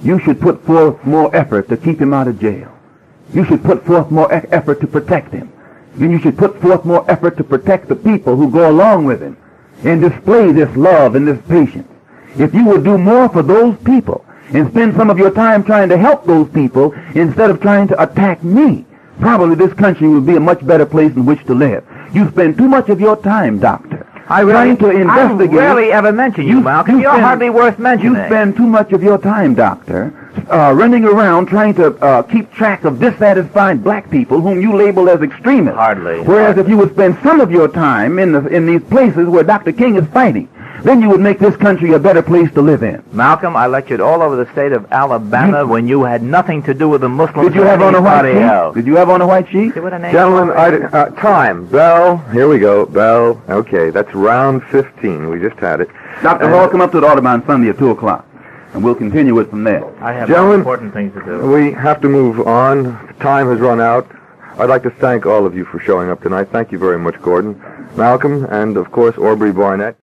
you should put forth more effort to keep him out of jail. You should put forth more effort to protect him. And you should put forth more effort to protect the people who go along with him and display this love and this patience. If you would do more for those people and spend some of your time trying to help those people instead of trying to attack me, probably this country would be a much better place in which to live. You spend too much of your time, doctor, trying to investigate. I rarely ever mention you, Malcolm. You're hardly worth mentioning. You spend too much of your time, Doctor, running around trying to keep track of dissatisfied black people whom you label as extremists. Hardly. Whereas if you would spend some of your time in these places where Dr. King is fighting, then you would make this country a better place to live in. Malcolm, I lectured all over the state of Alabama when you had nothing to do with the Muslims. Did you have on a white sheet? Did you have on a white sheet? Gentlemen, time. Bell. Here we go. Bell. Okay, that's round 15. We just had it. Dr. Hall, come up to the Audubon Sunday at 2 o'clock, and we'll continue it from there. I have Gentlemen, important things to do. We have to move on. Time has run out. I'd like to thank all of you for showing up tonight. Thank you very much, Gordon, Malcolm, and, of course, Aubrey Barnett.